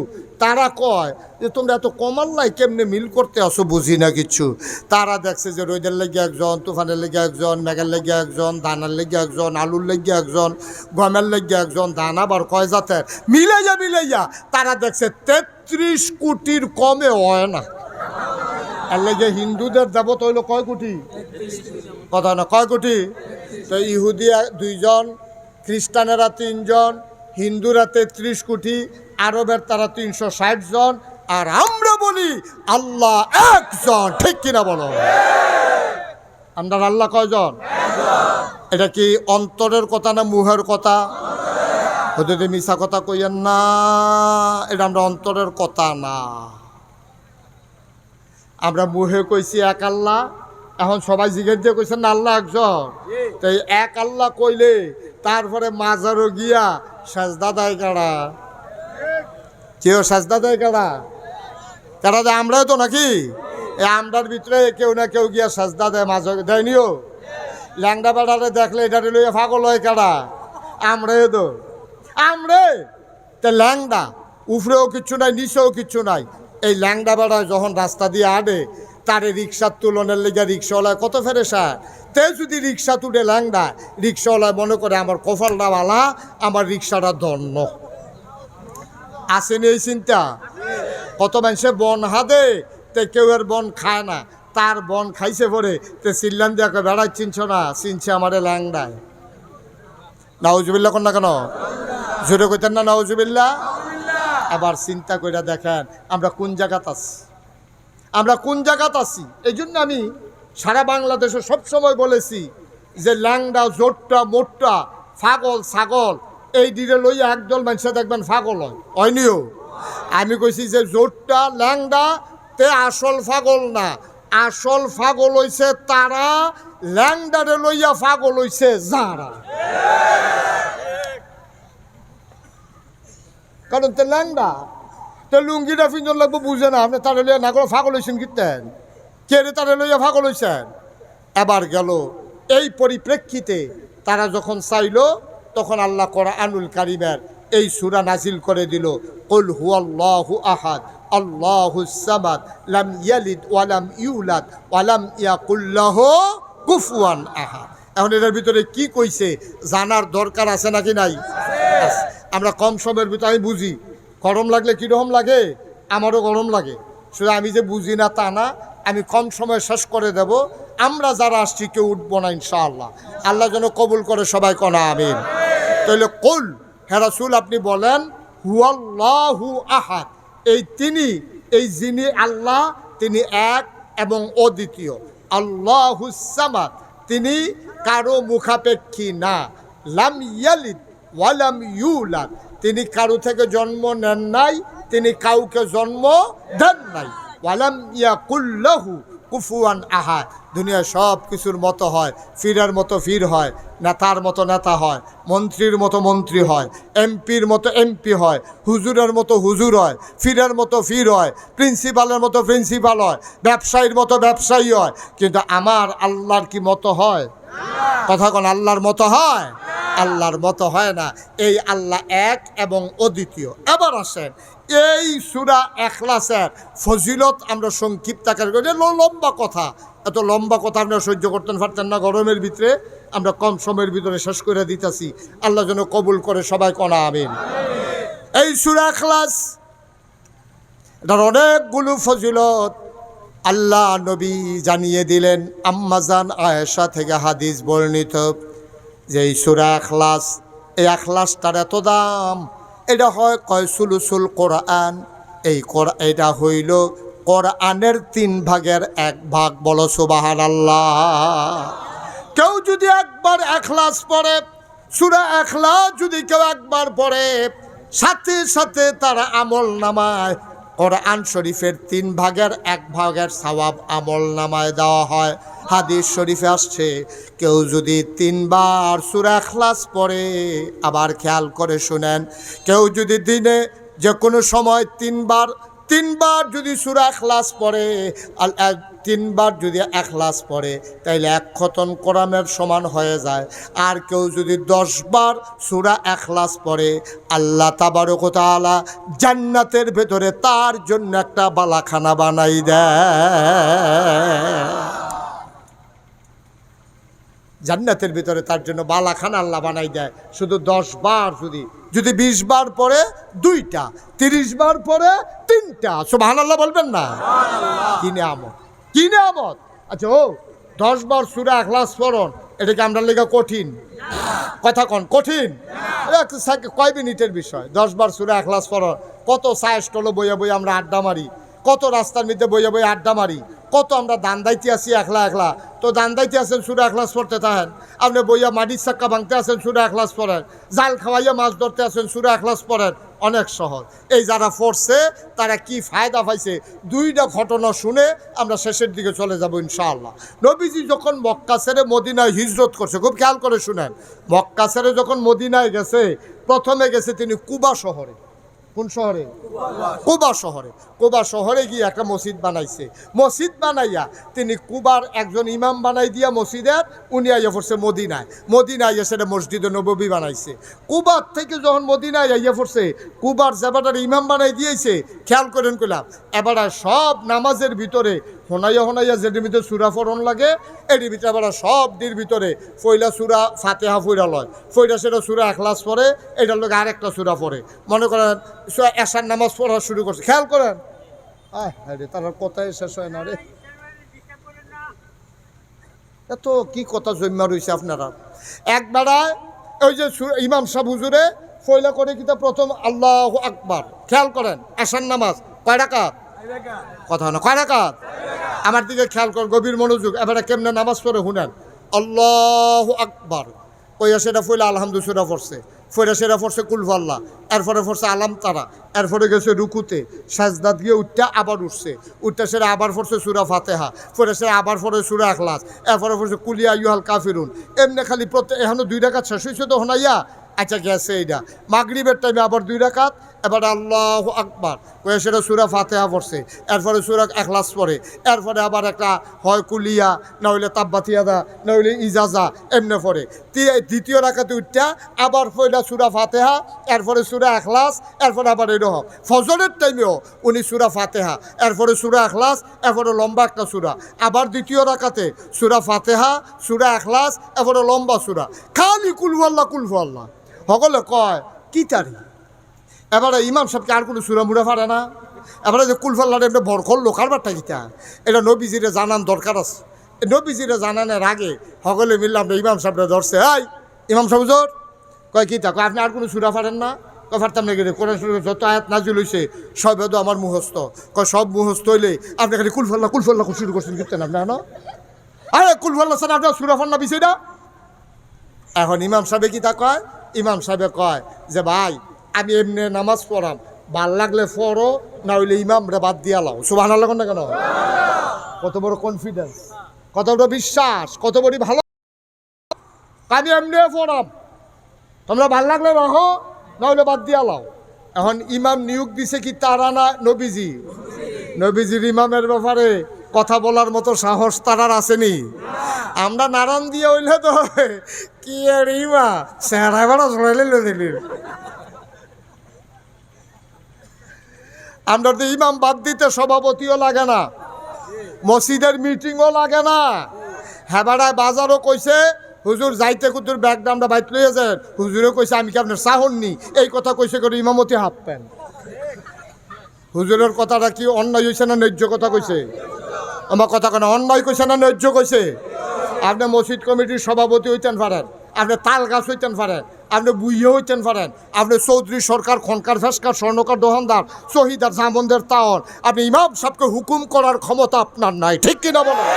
তারা কয় যে তোমরা এত কমাল্লাই কেমনে মিল করতে আসো, বুঝি না কিছু। তারা দেখছে যে রোদের লেগে একজন, তুফানের লেগে একজন, মেঘের লেগে একজন, দানার লেগে একজন, আলুর লেগে একজন, গমের লেগে একজন, দানা আবার কয় জাতের মিলাইয়া তারা দেখছে 33 কোটির কমে হয় না। এর লেগে হিন্দুদের দেবতা হইল কয় কোটি? কথা না, কয় কোটি? তো ইহুদি দুইজন, খ্রিস্টানেরা তিনজন, হিন্দুরা 33 কোটি, আরবের তারা 360 জন, আর আমরা বলি আল্লাহ একজন। ঠিক কিনা বলো? আমরা আল্লাহ কয়জন? এটা কি অন্তরের কথা না মুহের কথা? ওদের মিশা কথা কইয়েন না, এটা আমরা অন্তরের কথা না। আমরা মুহে কইছি এক আল্লাহ, এখন সবাই জিজ্ঞেস দিয়ে কইছেন না আল্লাহ একজন। তো এক আল্লাহ কইলে তারপরে মাজারও গিয়া সাজদা দেয় কারা? কেউ সাজদা দেয় কারা? কারা দেয়? আমরাও তো নাকি আমরার ভিতরে কেউ না কেউ গিয়া সাজদা দেয়, মাঝে দেয়নিও। ল্যাংডা বেড়ারে দেখলে এটা লইয়া ফাগল হয় কারা? আমরাও তো ল্যাংডা, উপরেও কিচ্ছু নাই নিচেও কিচ্ছু নাই। এই ল্যাংডা বেড়ায় যখন রাস্তা দিয়ে আডে তারে রিক্সার তুলনের লেগে রিক্সাওয়ালায় কত ফেরেসা। তে যদি রিক্সা তুলে ল্যাংডা, রিক্সাওয়ালায় মনে করে আমার কপালটা বালা, আমার রিক্সাটা ধন্য। আসেনি এই চিন্তা? কত মানুষে বন হাদে তে কেউ এর বন খায় না, তার বন খাইছে পরে তে চিল্লান দিয়া বেড়াই চিনছ না, চিনছে আমারে ল্যাংডায়। নাউজুবিল্লাহ কন না কেন? জোরে কইতেন না নাউজুবিল্লাহ? আবার চিন্তা করে দেখেন আমরা কোন জায়গাত আছি। এই জন্য আমি সারা বাংলাদেশে সবসময় বলেছি যে ল্যাংডা, জোটটা, মোটটা, ফাগল, ছাগল, এই দিকে লইয়া একদল মানুষে দেখবেন ফাগল হয়নিও। আমি কইছি যে জোটটা ল্যাংডা তে আসল ফাগল না, আসল ফাগল হইছে তারা, ল্যাংডারে লইয়া ফাগল হইছে যারা। কারণ তে ল্যাংডা তো লুঙ্গিটা পিঞ্জন লাগবো বুঝে না, আপনি তারে লইয়া না করে ফাগল হয়েছেন কীর্তেন কে রে তারে লইয়া ফাগল হয়েছেন। এবার গেল এই পরিপ্রেক্ষিতে তারা যখন চাইল তখন আল্লাহ কোরআনুল কারীমের এই সূরা নাজিল করে দিল, কুল হুয়াল্লাহু আহাদ আল্লাহুস সামাদ লাম ইয়ালিদ ওয়া লাম ইউলাদ ওয়া লাম ইয়াকুল লাহু কুফুয়ান আহাদ। এখন এটার ভিতরে কি কইছে জানার দরকার আছে নাকি নাই? আমরা কম সময়ের ভিতরে, আমি বুঝি গরম লাগলে কীরকম লাগে, আমারও গরম লাগে, শুধু আমি যে বুঝি না তা না, আমি কম সময় শেষ করে দেব। আমরা যারা আসছি কেউ উঠবো না ইনশাআল্লাহ। আল্লাহ যেন কবুল করে, সবাই কনা আমিন। তাহলে কুল, হে রাসূল আপনি বলেন, হুয়াল্লাহু আহাদ, এই তিনি, এই যিনি আল্লাহ তিনি এক এবং অদ্বিতীয়। আল্লাহুস সামাদ, তিনি কারো মুখাপেক্ষী না। লাম ইয়ালিদ ওয়া লাম ইউলাদ, তিনি কারো থেকে জন্ম নেন নাই, তিনি কাউকে জন্ম দেন নাই। ওয়ালাম ইয়াকুল্লাহু কুফুয়ান আহাদ। দুনিয়া সব কিছুর মতো হয়, ফিরের মতো ফির হয়, নেতার মতো নেতা হয়, মন্ত্রীর মতো মন্ত্রী হয়, এমপির মতো এমপি হয়, হুজুরের মতো হুজুর হয়, ফিরের মতো ফির হয়, প্রিন্সিপালের মতো প্রিন্সিপাল হয়, ব্যবসায়ীর মতো ব্যবসায়ী হয়। কিন্তু আমার আল্লাহর কি মতো হয়? কথা কোন আল্লাহর মতো হয়? আল্লাহর মতো হয় না। এই আল্লাহ এক এবং অদ্বিতীয়। এবার আসেন এই সূরা ইখলাসের ফজিলত আমরা সংক্ষিপ্ত আকারে করি। লম্বা কথা, এত লম্বা কথা আপনারা সহ্য করতেন পারতেন না গরমের ভিতরে, আমরা কম সময়ের ভিতরে শেষ করে দিতেছি। আল্লাহ যেন কবুল করে, সবাই কনা আমিন। এই সূরা ইখলাস এটার অনেকগুলো ফজিলত আল্লাহ নবী জানিয়ে দিলেন। আম্মাজান আয়েশা থেকে হাদিস বর্ণিত যে এই সূরা ইখলাস, এই ইখলাসটার এত দাম। এটা হয় কয় সুলুসুল কোরআন। এটা হইল কোরআনের 3 ভাগের 1 ভাগ। বলো সুবহানাল্লাহ। কেউ যদি একবার ইখলাস পড়ে, সূরা ইখলাস যদি কেউ একবার পড়ে, সাথে সাথে তার আমল নামায় কোরআন শরীফের 3 ভাগের 1 ভাগের সওয়াব আমল নামায় দেওয়া হয়। হাদিস শরীফে আসছে কেউ যদি 3 বার সূরা ইখলাস পড়ে, আবার খেয়াল করে শুনেন, কেউ যদি দিনে যে কোনো সময় 3 বার যদি সূরা ইখলাস পড়ে, 3 বার যদি ইখলাস পড়ে, তাইলে 1 খতম কোরআনের সমান হয়ে যায়। আর কেউ যদি 10 বার সূরা ইখলাস পড়ে, আল্লাহ তাবারক ওয়া তাআলা জান্নাতের ভেতরে তার জন্য একটা বালাখানা বানাই দেয়। জান্নাতের ভিতরে তার জন্য বালাখানা আল্লাহ বানাই দেয়। শুধু 10 বার যদি 20 বার পরে 2টা, 30 বার পরে 3টা। সুবহানাল্লাহ বলবেন না? কি নিয়ামত, কি নিয়ামত। আচ্ছা, 10 বার সূরা ইখলাস পড়ুন, এটা কি আমরা লেখা কঠিন? কথা কোন কঠিন? কয় মিনিটের বিষয়। 10 বার সূরা ইখলাস পড়ুন। কত সায়েস টলো বইয়া বইয়া আমরা আড্ডা মারি, কত রাস্তার মধ্যে বইয়া বইয়া আড্ডা মারি, কত আমরা দান দাইতে আসি একলা। তো দান দাইতে আসেন সূরা ইখলাস পড়তে থাকেন, আপনি বইয়া মাটির চাক্কা ভাঙতে আসেন সূরা ইখলাস পড়েন, জাল খাওয়াইয়া মাছ ধরতে আসেন সূরা ইখলাস পড়েন। অনেক সহজ। এই যারা পড়ছে তারা কি ফায়দা পাইছে, 2টা ঘটনা শুনে আমরা শেষের দিকে চলে যাব ইনশাআল্লাহ। নবীজি যখন মক্কা ছেড়ে মদিনায় হিজরত করছে, খুব খেয়াল করে শুনেন, মক্কা ছেড়ে যখন মদিনায় গেছে, প্রথমে গেছে তিনি কুবা শহরে। কোন শহরে? কুবা শহরে। কুবা শহরে গিয়ে একটা মসজিদ বানাইছে। মসজিদ বানাইয়া তিনি কুবার একজন ইমাম বানাই দিয়া মসজিদের, উনি আইয়া পড়ছে মদিনায়। মদিনায় আইয়া সেটা মসজিদে নববী বানাইছে। কুবার থেকে যখন মদিনায় আইয়া পড়ছে, কুবার যেবাটার ইমাম বানাই দিয়েছে, খেয়াল করেন কইলাম, এবার সব নামাজের ভিতরে হোনাইয়া যেটির ভিতরে সূরা পড়ন লাগে, এটির ভিতরে আবার সব দির ভিতরে পয়লা সূরা ফাতিহা পড়া লয়, পয়লা সেটা সূরা ইখলাস পড়ে, এটার লোক আরেকটা সূরা পড়ে। মনে করেন এশার নামাজ পড়া শুরু করছে, খেয়াল করেন, আরে তার কথাই শেষ হয় না রে। এত কি কথা জন্মা রয়েছে আপনারা। একবারায় ওই যে ইমাম সাহেব হুজুরে পয়লা করে কিতা প্রথম আল্লাহু আকবার, খেয়াল করেন, এশার নামাজ কয় রাকাত? কথা না, কয় রাকাত? আমার দিকে খেয়াল কর, গভীর মনোযোগ। এবারে কেমনে নামাজ পড়ে শুনেন। আল্লাহু আকবার কইয়া সেটা পয়লা আলহামদুলিল্লাহ পড়ছে, ফইরা সেরা পড়ছে কুলহু আল্লাহ, এরপরে পড়ছে আলাম তারা, এরপরে গেছে রুকুতে, সাজদাত গিয়ে উঠটা আবার উঠতে সেরা আবার পড়ছে সূরা ফাতিহা, ফইরা সেরা আবার পড়ে সূরা ইখলাস, এরপরে পড়ছে কুল ইয়া আইয়ুহাল কাফিরুন। এমনি খালি এখনো 2 রাকাত শেষ হয়েছে তো হোনাইয়া। আচ্ছা গেছে এইটা মাগরিবের টাইমে আবার 2 রাকাত, এবার আল্লাহু আকবার কয়ে সেটা সূরা ফাতিহা পড়ছে, এরপরে সূরা ইখলাস পড়ে, এরপরে আবার একটা হয় কুলিয়া, না হইলে তাব্বাতিয়াদা, না হইলে ইজাজা, এমনি পড়ে। দ্বিতীয় রাকাতে উঠটা আবার পড়লা সূরা ফাতিহা, এরপরে সূরা ইখলাস, এরপরে আবার এরকম। ফজরের টাইমেও উনি সূরা ফাতিহা, এরপরে সূরা ইখলাস, এরপরে লম্বা একটা সূরা, আবার দ্বিতীয় রাকাতে সূরা ফাতিহা, সূরা ইখলাস, এরপরে লম্বা সূরা, খালি কুলহু আল্লাহ। সকলে কয় কি তারি। এবারে ইমাম সাহেবকে আর কোনো সুরা মুড়া ফাড়ে না। এবারে যে কুলফাল্লার এমনি ভর করলো কারবারটা কিতা, এটা নবীজিরে জানান দরকার আছে। নবীজিরে জানানোর আগে সকলে মিললাম ইমাম সাহেবরা ধরছে, এই ইমাম সাহেব জোর কয় কিতা, কয় আপনি আর কোনো সুরা ফাড়েন না? কয় ফারতাম না গেলে কোরআন শরীফে যত আয়াত নাজিল হইছে সব এত আমার মুখস্থ। কয় সব মুখস্থ হইলে আপনি খালি কুলফাল্লা শুরু করছেন কিতেন আপনি? না আরে কুলফাল্লা ছাড়া আপনার সুরা ফান্না বিষয়টা। এখন ইমাম সাহেবে কিতা কয়, ইমাম সাহেবে কয় যে ভাই আমি এমনি নামাজ পড়াম, ভাল লাগলে পড়ো, না হইলে ইমাম রে বাদ দিয়া লাও। সুবহানাল্লাহ না কেন? কত বড় কনফিডেন্স, কত বড় বিশ্বাস, কত বড় ভালো। আমি এমনি পড়াম, তোমরা ভাল লাগলে রাখো, না হইলে বাদ দিয়া লাও। এখন ইমাম নিয়োগ দিছে কি তারা না নবীজি? নবীজির ইমামের ব্যাপারে কথা বলার মতো সাহস তারার আসেনি। আমরা নারায়ণ দিয়ে হইলে তো কি আর ইমা চেহারা বেড়া চড়াইলে দিলি। আমরা তো ইমাম বাদ দিতে সভাপতিও লাগে না, মসজিদের মিটিংও লাগে না। হেবাড়ায় বাজারও কইছে হুজুর যাইতে কুতুর ব্যাগটা আমরা বাইত লইয়া যান, হুজুরও কইছে আমি কি আপনার চাহন নি, এই কথা কইছে করে ইমামতি হাফ প্যান। হুজুরের কথাটা কি অন্যায় হয়েছে না ন্যায্য কথা কইছে? আমার কথা কেন অন্যায় কইছে না ন্যায্য কইছে? আপনি মসজিদ কমিটির সভাপতি হইতেন পারেন, আপনি তাল গাছ হইতেন পারেন, আপনি বুইয়ে হইতেন পারেন, আপনি চৌধুরী সরকার, খনকার, ফেসকার, স্বর্ণকার, দোকানদার, শহীদার, জামন্দের তাওন, আপনি ইমাম সাহেবকে হুকুম করার ক্ষমতা আপনার নাই, ঠিক কিনা বলেন?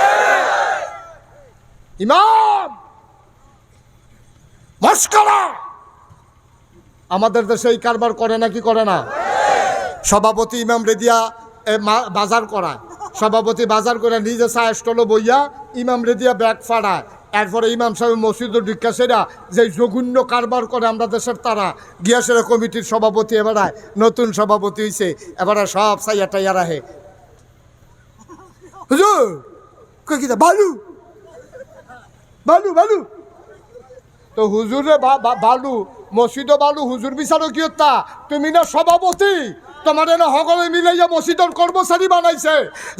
ইমাম মস্করা আমাদের দেশে এই কারবার করে না কি করে না? সভাপতি ইমাম রেদিয়া বাজার করায়, সভাপতি বাজার করে নিজে চা স্টলে বইয়া ইমাম রেদিয়া ব্যাগ ফাড়ায়। এরপরে ইমাম সাহেব মসজিদ ঢুকা সেরা যে জঘন্য কারবার করে আমরা দেশের তারা গিয়া সেরা কমিটির সভাপতি এবারে নতুন সভাপতি হয়েছে, এবারে সব সাইয়া টাইয়া রাহে হুজুর কি বালু বালু বালু। তো হুজুরে বালু মসজিদও বালু, হুজুর বিচারও কি হত্যা? তুমি না সভাপতি, তোমার না সকলে মিলাইয়া মসজিদের কর্মচারী বানাইছে,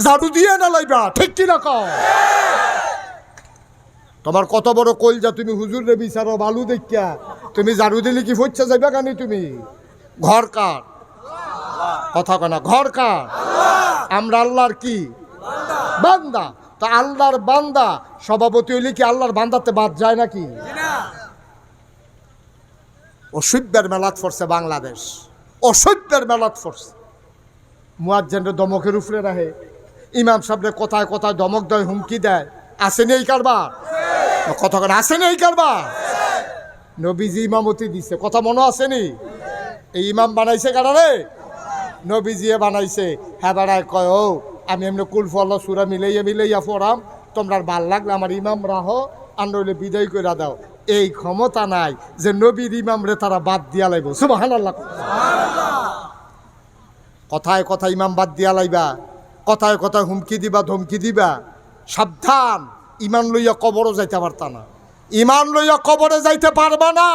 ঝাড়ু দিয়ে না লাইবা, ঠিক কি না কও? তোমার কত বড় কলজা, তুমি হুজুরে বিচারো বালু দেখিয়া, তুমি ঝাড়ু দিলে কি ফচ্ছে যাইবা কানি? তুমি ঘর কার? কথা কনা ঘর কার? আমরা আল্লাহর কি বান্দা। তা আল্লাহর বান্দা সভাপতি হইলে কি আল্লাহর বান্দাতে বাদ যায় নাকি? অসভ্যের মেলাত পড়ছে বাংলাদেশ, অসভ্যের মেলাত পড়ছে। মুয়াজ্জিনরে দমকের উপরে রাখে, ইমাম সাহেবরে কথায় কথায় দমক দেয়, হুমকি দেয়। আসেনি এই কারবার? কথা কথা আসেনি এই কারবার? নবীজি ইমামতি দিছে, কথা মনে আসেনি? এই ইমাম বানাইছে কারারে? নবীজিয়ে বানাইছে। হ্যাঁ বেড়ায় কয় ও আমি এমনি কুলফল্লা সুরা মিলাইয়া মিলাইয়া পড়াম, তোমরা ভাল লাগলে আমার ইমাম রাহো, আর নইলে বিদায় করে দাও। এই ক্ষমতা নাই যে নবীর ইমামরে তারা বাদ দিয়া লাইব। সুবহানাল্লাহ। কথায় কথা ইমাম বাদ দিয়া লাইবা, কথায় কথায় হুমকি দিবা, ধমকি দিবা। সাবধান, ইমান লইয়া কবরও যাইতে পারতা না, ইমান লইয়া কবরে যাইতে পারবা না,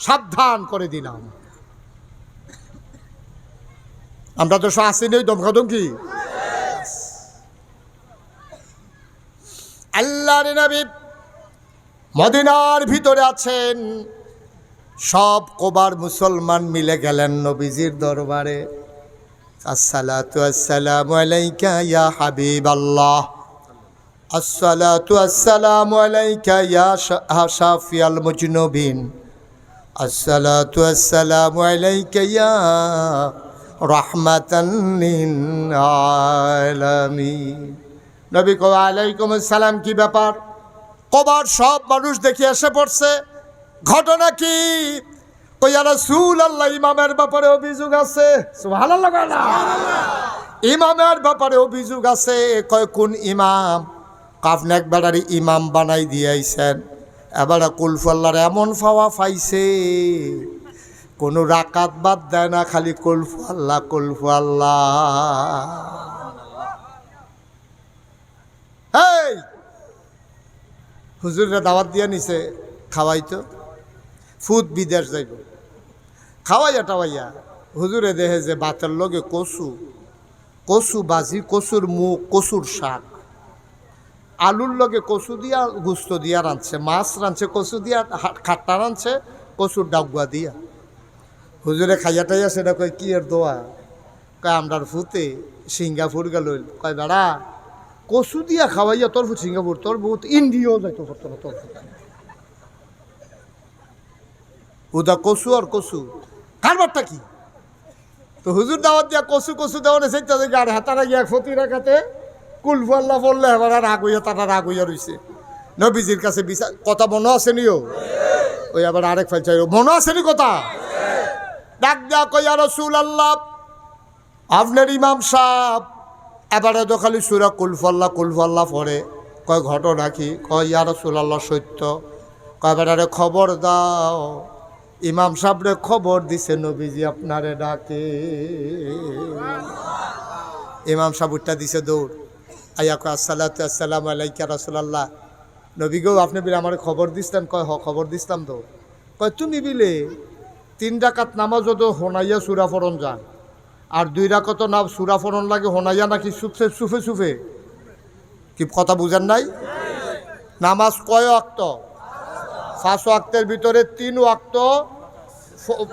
সাবধান করে দিলাম। আমরা তো আসিনি ওই ধমকা ধমকি। আল্লাহর নবী মদিনার ভিতরে আছেন, সব কোবার মুসলমান মিলে গেলেন নবীজির দরবারে। আসসালাতু আসসালামু আলাইকা ইয়া হাবিবাল্লাহ, আসসালাতু আসসালামু আলাইকা ইয়া শাফিয়াল মুজনুবিন, আসসালাতু আসসালামু আলাইকা ইয়া রাহমাতান লিল আলামিন। নবী কো আলাইকুম আসসালাম। কি ব্যাপার? কবার সব মানুষ দেখে এসে পড়ছে। ঘটনা কি? কইয়া রাসূলুল্লাহ ইমামের ব্যাপারে অভিযোগ আছে। সুবহানাল্লাহ। ইমামের ব্যাপারে অভিযোগ আছে। কয় কোন ইমাম? আপনি একবারে ইমাম বানাই দিয়েছেন, এবারে কুলফুল্লাহর এমন ফাওয়া পাইছে, কোনো রাকাত বাদ দেয় না, খালি কুলফুল্লাহ কুলফুল্লাহ। এই হুজুরে দাওয়াত দিয়া নিছে, খাওয়াইতো, ফুদ বিদেশ যাইব, খাওয়াইয়া টাওয়াইয়া হুজুরে দেহে যে বাতের লগে কচু, কচু বাজি, কচুর মুখ, কচুর শাক, আলুর লগে কচু দিয়া গুস্ত দিয়া রাঁধছে, মাছ রাঁধছে কচু দিয়া, খাট্টা রাঁধছে কচুর ডাগুয়া দিয়া। হুজুরে খাইয়া টাইয়া সেটা কয় কি এর দোয়া? কয় আমরার ফুতে সিঙ্গাপুর গেল। কয় বেড়া কচু দিয়া খাওয়াইয়া তোর ফুট সিঙ্গাপুর, তোর বহুত ইন্ডিয়াও যাইতো করতো না তোর ফুট। উদা কচু আর কচু, কারবারটা কি? তো হুজুর দাওয়াত দিয়া কচু কচু দেওয়া নেছে, আর হাতারা গিয়া ক্ষতি রাখাতে কুলফুল্লাহ বললে এবার রাগ হইয়া, তারা রাগ হইয়া রইছে। নবীজির কাছে বিচার কথা মনে আসেনিও, ওই আবার আরেক ফাইল চাই মনে আসেনি কথা। ডাক দেয়া কই ইয়া রাসূলুল্লাহ, আপনার ইমাম সাহেব এবারে তো খালি সূরা কুলফাল্লাহ পড়ে। কয় ঘটনা কি? কয় ইয়া রাসূলুল্লাহ সত্য। কয় বেটারে খবর দাও, ইমাম সাহেবরে খবর দিছে নবীজি আপনারে ডাকে। ইমাম সাহেব উঠটা দিছে দৌড়, আইয়া কয় আসসালাতু আসসালামু আলাইকা রাসূলুল্লাহ, নবী গো আপনি বিলে আমার খবর দিছিলেন? কয় হ খবর দিছিলাম তো। কয় তুমি বিলে 3 রাকাত নামাজও তো হোনাইয়া সূরা পড়ন যান, আর 2 রাকাত না সূরা পড়ন লাগে হোনাইয়া নাকি সুফে সুফে? কি কথা বুঝেন নাই? নামাজ কয় ওয়াক্ত? 5 ওয়াক্তের ভিতরে 3 ওয়াক্ত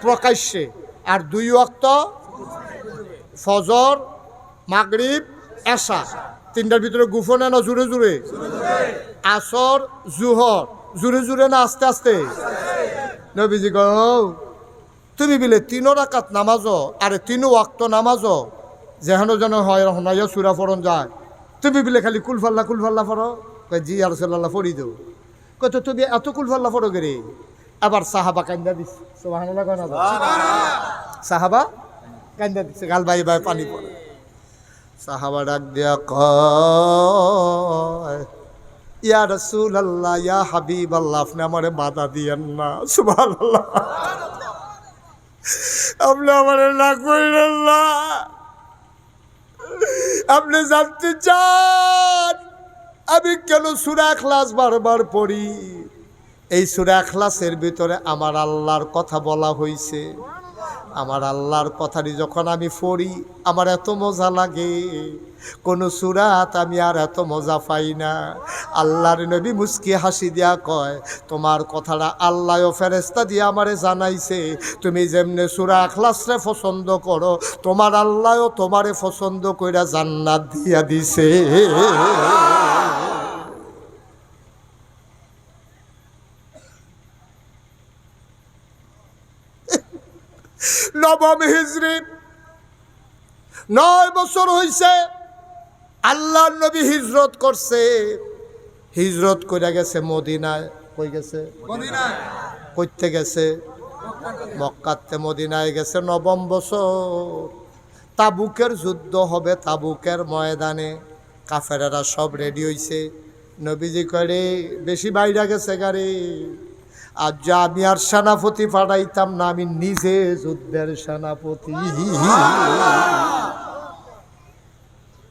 প্রকাশ্যে, আর 2 ওয়াক্ত ফজর, মাগরিব, এশা। 3টার ভিতরে গুফনে না জুড়ে জুড়ে? আসর, জুহর জুড়ে জুড়ে না আস্তে আস্তে? নবীজি কও তুমি বিলে 3 রাকাত নামাজও আরে 3 ওয়াক্ত নামাজও যেন যেন হয় হোনাইয়া সূরা পড়ন যায়, তুমি বিলে খালি কুলফাল্লাহ পড়ো? কয় জি ইয়া রাসূলুল্লাহ পড়ি দেও। কয় তো তুমি এত কুলফাল্লাহ পড়ো গে রে? আবার সাহাবা কান্দা দিছে, সুবহানাল্লাহ কয় না? সাহাবা কান্দা দিছে, গাল বাই বাই পানি পড়ে। সাহাবা ডাক দিয়া কয় ইয়া রাসূলুল্লাহ ইয়া হাবিবাল্লাহ, আপনি আমারে বাধা দিয়েন না। সুবহানাল্লাহ, আপনি আমারে না কইরেন না। আপনি জানতে চান আমি কেন সূরা ইখলাস বারবার পড়ি? এই সূরা ইখলাসের ভিতরে আমার আল্লাহর কথা বলা হয়েছে। আমার আল্লাহর কথাটি যখন আমি পড়ি আমার এত মজা লাগে, কোন সূরাত আমি আর এত মজা পাই না। আল্লাহর নবী মুস্কি হাসি দিয়া কয় তোমার কথাটা আল্লাহ ও ফেরেশতা দিয়ে আমারে জানাইছে, তুমি যেমনে সূরা ইখলাসরে পছন্দ করো তোমার আল্লাহও তোমারে পছন্দ কইরা জান্নাত দিয়া দিছে। নবম হিজরি 9 বছর হইছে আল্লাহর নবী হিজরত করছে। হিজরত কইরা গেছে মদিনায়। কই গেছে? মদিনায়। কইতে গেছে? মক্কাতে মদিনায় গেছে। 9ম বছর তাবুকের যুদ্ধ হবে, তাবুকের ময়দানে কাফেরেরা সব রেডি হইছে। নবীজি কয় বেশি বাইরে গেছে গাড়ি, আর যা আমি আর সেনাপতি পাঠাইতাম না, আমি নিজে যুদ্ধের সেনাপতি,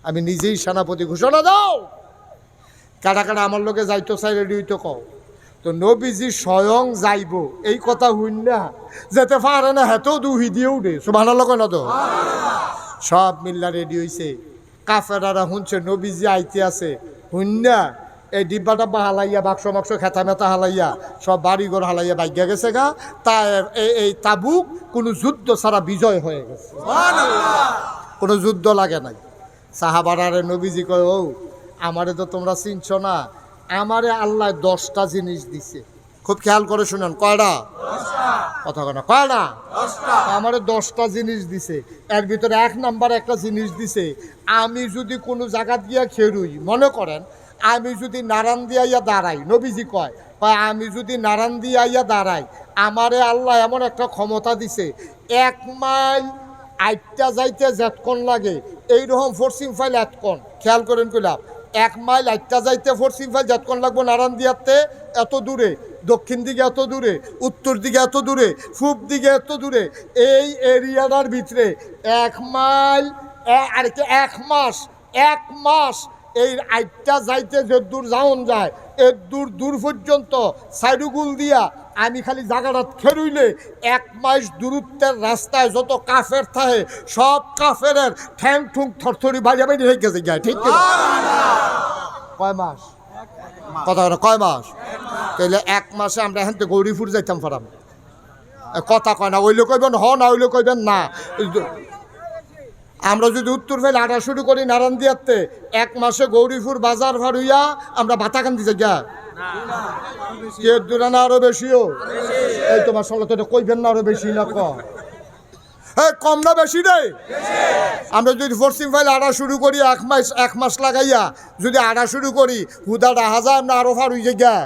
আমি নিজেই সেনাপতি। ঘোষণা দাও কারা কারা আমার লোকে যাইতো চাই রেডি হইতো কও। তো নবীজি স্বয়ং যাইব এই কথা হইন না, যেতে পারে না হেতেও দুহি দিয়ে উঠে। সুবহানাল্লাহ কয় না তো? সব মিল্লা রেডি হইছে। কাফেরারা শুনছে নবীজি আইতে আছে, হইন না এই ডিব্বাটা হালাইয়া বাক্স মাক্স খেতা মেতা হালাইয়া সব বাড়িঘর হালাইয়া বাইগা গেছে গা। তা এই তাবুক কোনো যুদ্ধ ছাড়া বিজয় হয়ে গেছে, কোনো যুদ্ধ লাগে নাই। সাহাবারে নবীজি কয় ও আমারে তো তোমরা চিনছ না, আমারে আল্লাহ 10টা জিনিস দিছে। খুব খেয়াল করে শুনেন, কয়টা কথা কয় না? কয়টা? আমারে 10টা জিনিস দিছে। এর ভিতরে 1 নাম্বার একটা জিনিস দিছে, আমি যদি কোনো জায়গা দিয়া খেরুই, মনে করেন আমি যদি নারান দিয়া দাঁড়াই, নবীজি কয় আমি যদি নারান দিয়া দাঁড়াই, আমারে আল্লাহ এমন একটা ক্ষমতা দিছে 1 মাইল আইটা যাইতে যেতক্ষণ লাগে এইরকম ফোর্সিং ফাইল এতক্ষণ। খেয়াল করেন কইলাম 1 মাইল আইটা যাইতে ফোর্সিং ফাইল যেতক্ষণ লাগবো নারান দিয়াতে এত দূরে, দক্ষিণ দিকে এত দূরে, উত্তর দিকে এত দূরে, পূব দিকে এত দূরে, এই এরিয়াটার ভিতরে 1 মাইল আর কি 1 মাস এই আইটা যাইতে যে দূর যাওন যায় এর দূর পর্যন্ত সাইডুগুল দিয়া আমি খালি জায়গাটা খেরুইলে 1 মাইল দূরত্বের রাস্তায় যত কাফের থাকে সব কাফের ঠ্যাং ঠুং থরথরি বাড়িয়া বাড়ি হয়ে গেছে গিয়া। ঠিক কয় মাস? কথা কয় মাস? তাহলে 1 মাসে আমরা এখান থেকে গৌরীপুর যাইতাম পারাম। কথা কয় না, ওইলে কইবেন হ না, ওইলে কইবেন না। আমরা যদি উত্তর ফেলে আটা শুরু করি নারায়ণ দিয়াতে 1 মাসে গৌরীপুর বাজার ভার হইয়া আমরা বাতাকান্দি যাই গা। কে দূরে না আরো বেশিও? এই তোমার সঙ্গে তো কইবেন না আরো বেশি না কম? হ্যাঁ কম না বেশি রে? আমরা যদি ফোর্সিং ফাইল আটা শুরু করি 1 মাস লাগাইয়া যদি আটা শুরু করি হুদা 1000 আমরা আরো ভার হয়ে যাই গা।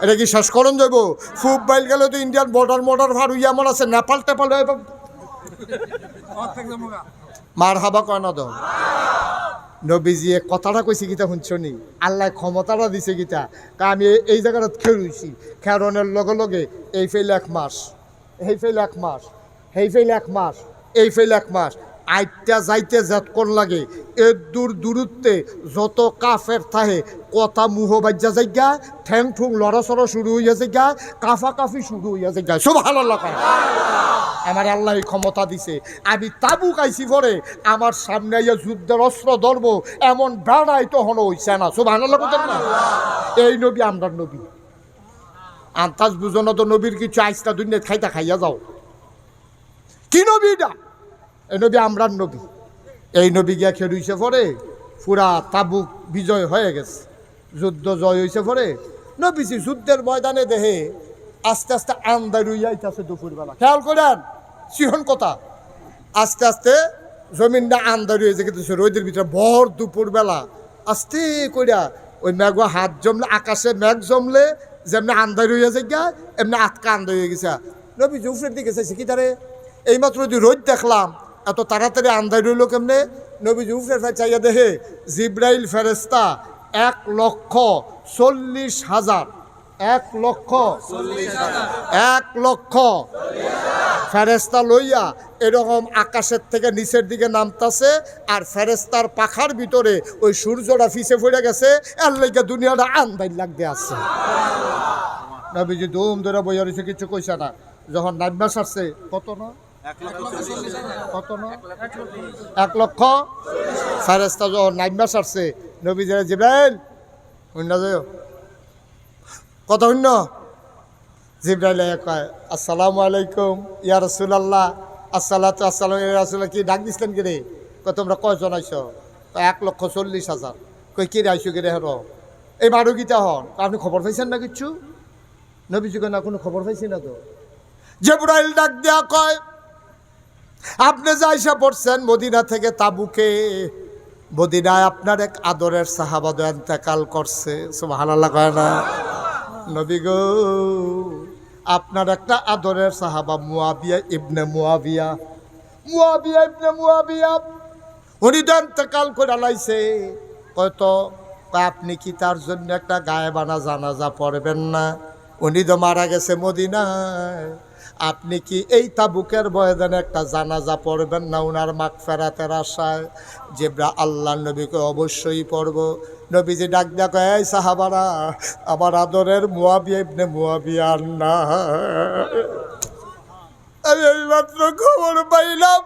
এটা কি শেষ করণ যাইব? ফুব বাইল গেলে তো ইন্ডিয়ান বর্ডার ভার উইয়া আমার আছে, নেপাল টেপাল হয়ে মার হাবা কয় না দম। নবীজি কথাটা কইছে গীতা শুনছনি, আল্লাহ ক্ষমতাটা দিছে গীতা। তা আমি এই জায়গাটা খেলুইছি, খেরনের লগে লগে এই ফেল 1 মাস, এই ফেল 1 মাস, এই ফেল 1 মাস, এই ফেল 1 মাস, আইটা যাইতে যাত কোন লাগে এর দূরত্বে যত কাফের থাহে কথা মুহ বাজ্যা যাইগা, ঠ্যাং ঠুং লড়াচড়া শুরু হইয়া যাইগা, কাফি শুরু হইয়া যাইগা। সুবহানাল্লাহ। আমার আল্লাহ ক্ষমতা দিছে। আমি তাবুক আইছি পরে আমার সামনে আইয়া যুদ্ধের অস্ত্র ধরব এমন বেড়াই তখন হইছে না। সুবহানাল্লাহ বলতেন না? এই নবী আমরার নবী। আন্তাজ বুঝো না তো নবীর কিছু আইসটা দুনিয়া খাইতা খাইয়া যাও। কি নবী এটা? এই নবী আমরার নবী। এই নবী গিয়া খেলুইছে পরে পুরা তাবুক বিজয় হয়ে গেছে, যুদ্ধ জয় হয়েছে পরে নবীজি যুদ্ধের ময়দানে দেহে আস্তে আস্তে আন্দার হইয়াইতেছে দুপুরবেলা। খেয়াল করেন সিহন কথা, আস্তে আস্তে জমিনটা আন্দার হয়েছে, কিন্তু রোদের ভিতরে ভর দুপুরবেলা আস্তে কইরা ওই মেঘ হাত জমলে, আকাশে মেঘ জমলে যেমনি আন্দার হইয়া যায় গা, এমনি আটকা আন্দার হয়ে গেছে। নবীজি উপরের দিকে চাইছে কি তারে, এইমাত্র যদি রোদ দেখলাম এত তাড়াতাড়ি আন্দার হইল কেমনে? নবীজি উপরের চাইয়া দেখে জিব্রাইল ফেরেস্তা 1,40,000 1,40,000 ফেরেস্তা লইয়া এরকম আকাশের থেকে নিচের দিকে নামতাছে, আর ফেরেস্তার পাখার ভিতরে ওই সূর্যটা ফিসে পড়ে গেছে, এর লেগে দুনিয়াটা আন্দাই লাগতে আছে। নবীজি ধুম ধরে বইয়া রয়েছে, কিছু কইসা না। যখন নাইবা সারছে কত না, কত না, 1,00,000 ফেরেস্তা যখন নাইবা সারছে, নবীজি জিব্রাইল শূন্য যায় কত শূন্য, জিব্রাইল কয় আসসালামু আলাইকুম ইয়া রাসূলুল্লাহ, আসসালাতু আসসালামু ইয়া রাসূলুল্লাহ। কি ডাক দিছিলেন কি রে? কয় তোমরা কয়জন আইছো? 1,40,000। কই কি রে আইসো কি রে? হের এই বারো গীতা হন, আপনি খবর পাইছেন না কিচ্ছু? নবীজি কয় না, কোনো খবর পাইছি না তো। জিব্রাইল ডাক দেয়া কয় আপনি যে আইসা পড়ছেন মদিনা থেকে তাবুকে, মদিনায় আপনার এক আদরের সাহাবা ইন্তেকাল করছে। সুবহানাল্লাহ কয় না? নবী গো, আপনার একটা আদরের সাহাবা মুয়াবিয়া ইবনে মুয়াবিয়া উনি তো ইন্তেকাল করে লাইছে। হয়তো আপনি কি তার জন্য একটা গায়েবানা জানাজা পড়বেন না? উনি তো মারা গেছে মদিনায়, আপনি কি এই তাবুকের ময়দানে একটা জানাজা পড়বেন না উনার মাগফিরাতের আশায়? জিব্রাইল আল্লাহ নবীকে অবশ্যই পড়ব। নবীজি ডাক দেয়া কয় এই সাহাবারা, আমার আদরের মুয়াবিয়া ইবনে মুয়াবিয়া না, আমি এইমাত্র খবর পাইলাম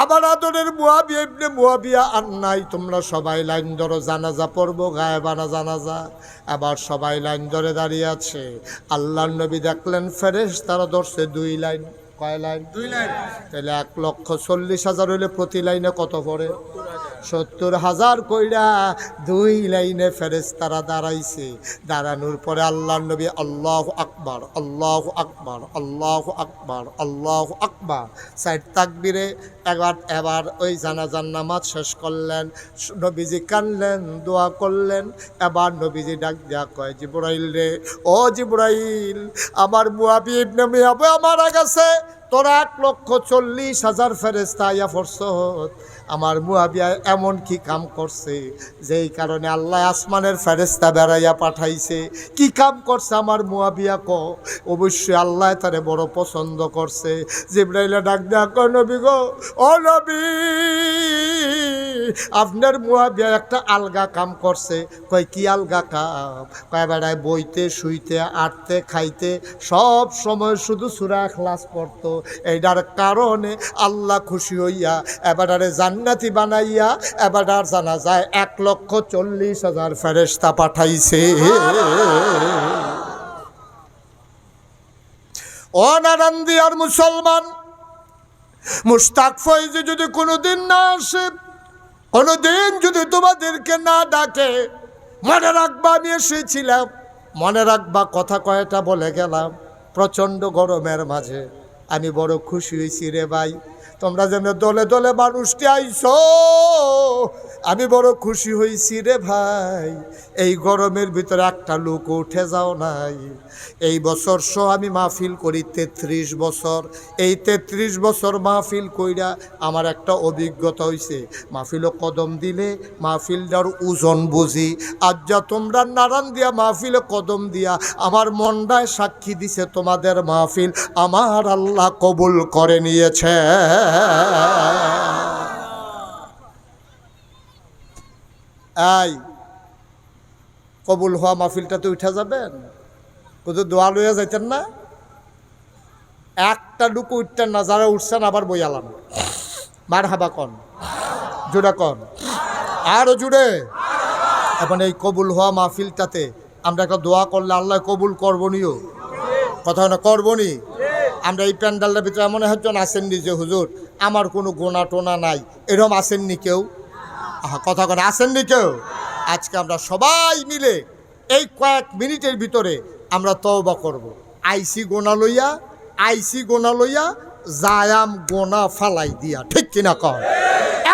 আমার আদরের মুয়াবিয়া ইবনে মুয়াবিয়া আর নাই। তোমরা সবাই লাইন ধরো, জানাজা পড়বো, গায়েবানা জানাজা। আবার সবাই লাইন ধরে দাঁড়িয়ে আছে। আল্লাহর নবী দেখলেন ফেরেশতারা ধরছে 2 লাইন। কয় লাইন? 2 লাইন। তাহলে 1,40,000 হইলে প্রতি লাইনে কত পড়ে? 70,000 কইরা 2 লাইনে ফেরেশতারা দাঁড়াইছে। দাঁড়ানোর পরে আল্লাহর নবী আল্লাহু আকবার, আল্লাহু আকবার, আল্লাহু আকবার, আল্লাহু আকবার 4 তাকবীরে এবার ওই জানাজার নামাজ শেষ করলেন। নবীজি কানলেন, দোয়া করলেন। এবার নবীজি ডাক দেয়া কয় জিবরাইল রে, ও জিবরাইল, আমার মুয়াবি ইবনে মুয়াবিয়া মারা গেছে। তোরা 1,40,000 ফেরেশতা আইয়া পড়ছত। আমার মুয়াবিয়া এমন কি কাম করছে যেই কারণে আল্লাহ আসমানের ফেরেশতা বেড়াইয়া পাঠাইছে? কি কাম করছে আমার মুয়াবিয়া? অবশ্যই আল্লাহ তারে বড় পছন্দ করছে। জিবরাইল ডাক দেয়া কয় নবী গো, ও নবী, আপনার মুয়াবিয়া একটা আলগা কাম করছে। কয় কি আলগা কাম? কয় বেড়ায় বইতে, শুইতে, আটতে, খাইতে সব সময় শুধু সূরা ইখলাস পড়তো। এইটার কারণে আল্লাহ খুশি হইয়া এবারে জান্নাতি বানাইয়া এবার জানা যায় 1,40,000 ফেরেশতা পাঠাইছে। ও নারান্দিয়ার মুসলমান, মুশতাক ফয়েজি যদি কোনোদিন না আসে, কোনোদিন যদি তোমাদেরকে না ডাকে, মনে রাখবা আমি এসেছিলাম, মনে রাখবা কথা কয়টা বলে গেলাম। প্রচণ্ড গরমের মাঝে আমি বড় খুশি হয়েছি রে ভাই। তোমরা যেন দলে দলে মানুষটি আইছো, আমি বড় খুশি হয়েছি রে ভাই, এই গরমের ভিতরে একটা লোক উঠে যাও নাই। এই বছর আমি মাহফিল করি 33 বছর। এই 33 বছর মাহফিল কইরা আমার একটা অভিজ্ঞতা হয়েছে, মাহফিলও কদম দিলে মাহফিলটার ওজন বুঝি। আজ যা তোমরা নারান দিয়া মাহফিলে কদম দিয়া আমার মনটায় সাক্ষী দিছে তোমাদের মাহফিল আমার আল্লাহ কবুল করে নিয়েছে। এই কবুল হওয়া মাহফিলটাতে উঠা যাবেন, কত দোয়া লইয়া যাইতেন না? একটা ডুকু উঠতেন না, যারা উঠছেন আবার বইয়ালাম মার হাবা কন, জোড়া কন, আরো জুড়ে। এখন এই কবুল হওয়া মাহফিলটাতে আমরা একটা দোয়া করলে আল্লাহ কবুল করবনিও, কথা না করবনি। আমরা এই প্যান্ডালটার ভিতরে এমন একজন আসেননি যে হুজুর আমার কোনো গোনা টোনা নাই, এরকম আসেননি কেউ? কথা করে আসেননি কেউ? আজকে আমরা সবাই মিলে এই কয়েক মিনিটের ভিতরে আমরা তওবা করব। আইসি গোনা লইয়া জায়াম গোনা ফালাই দিয়া, ঠিক কিনা কর?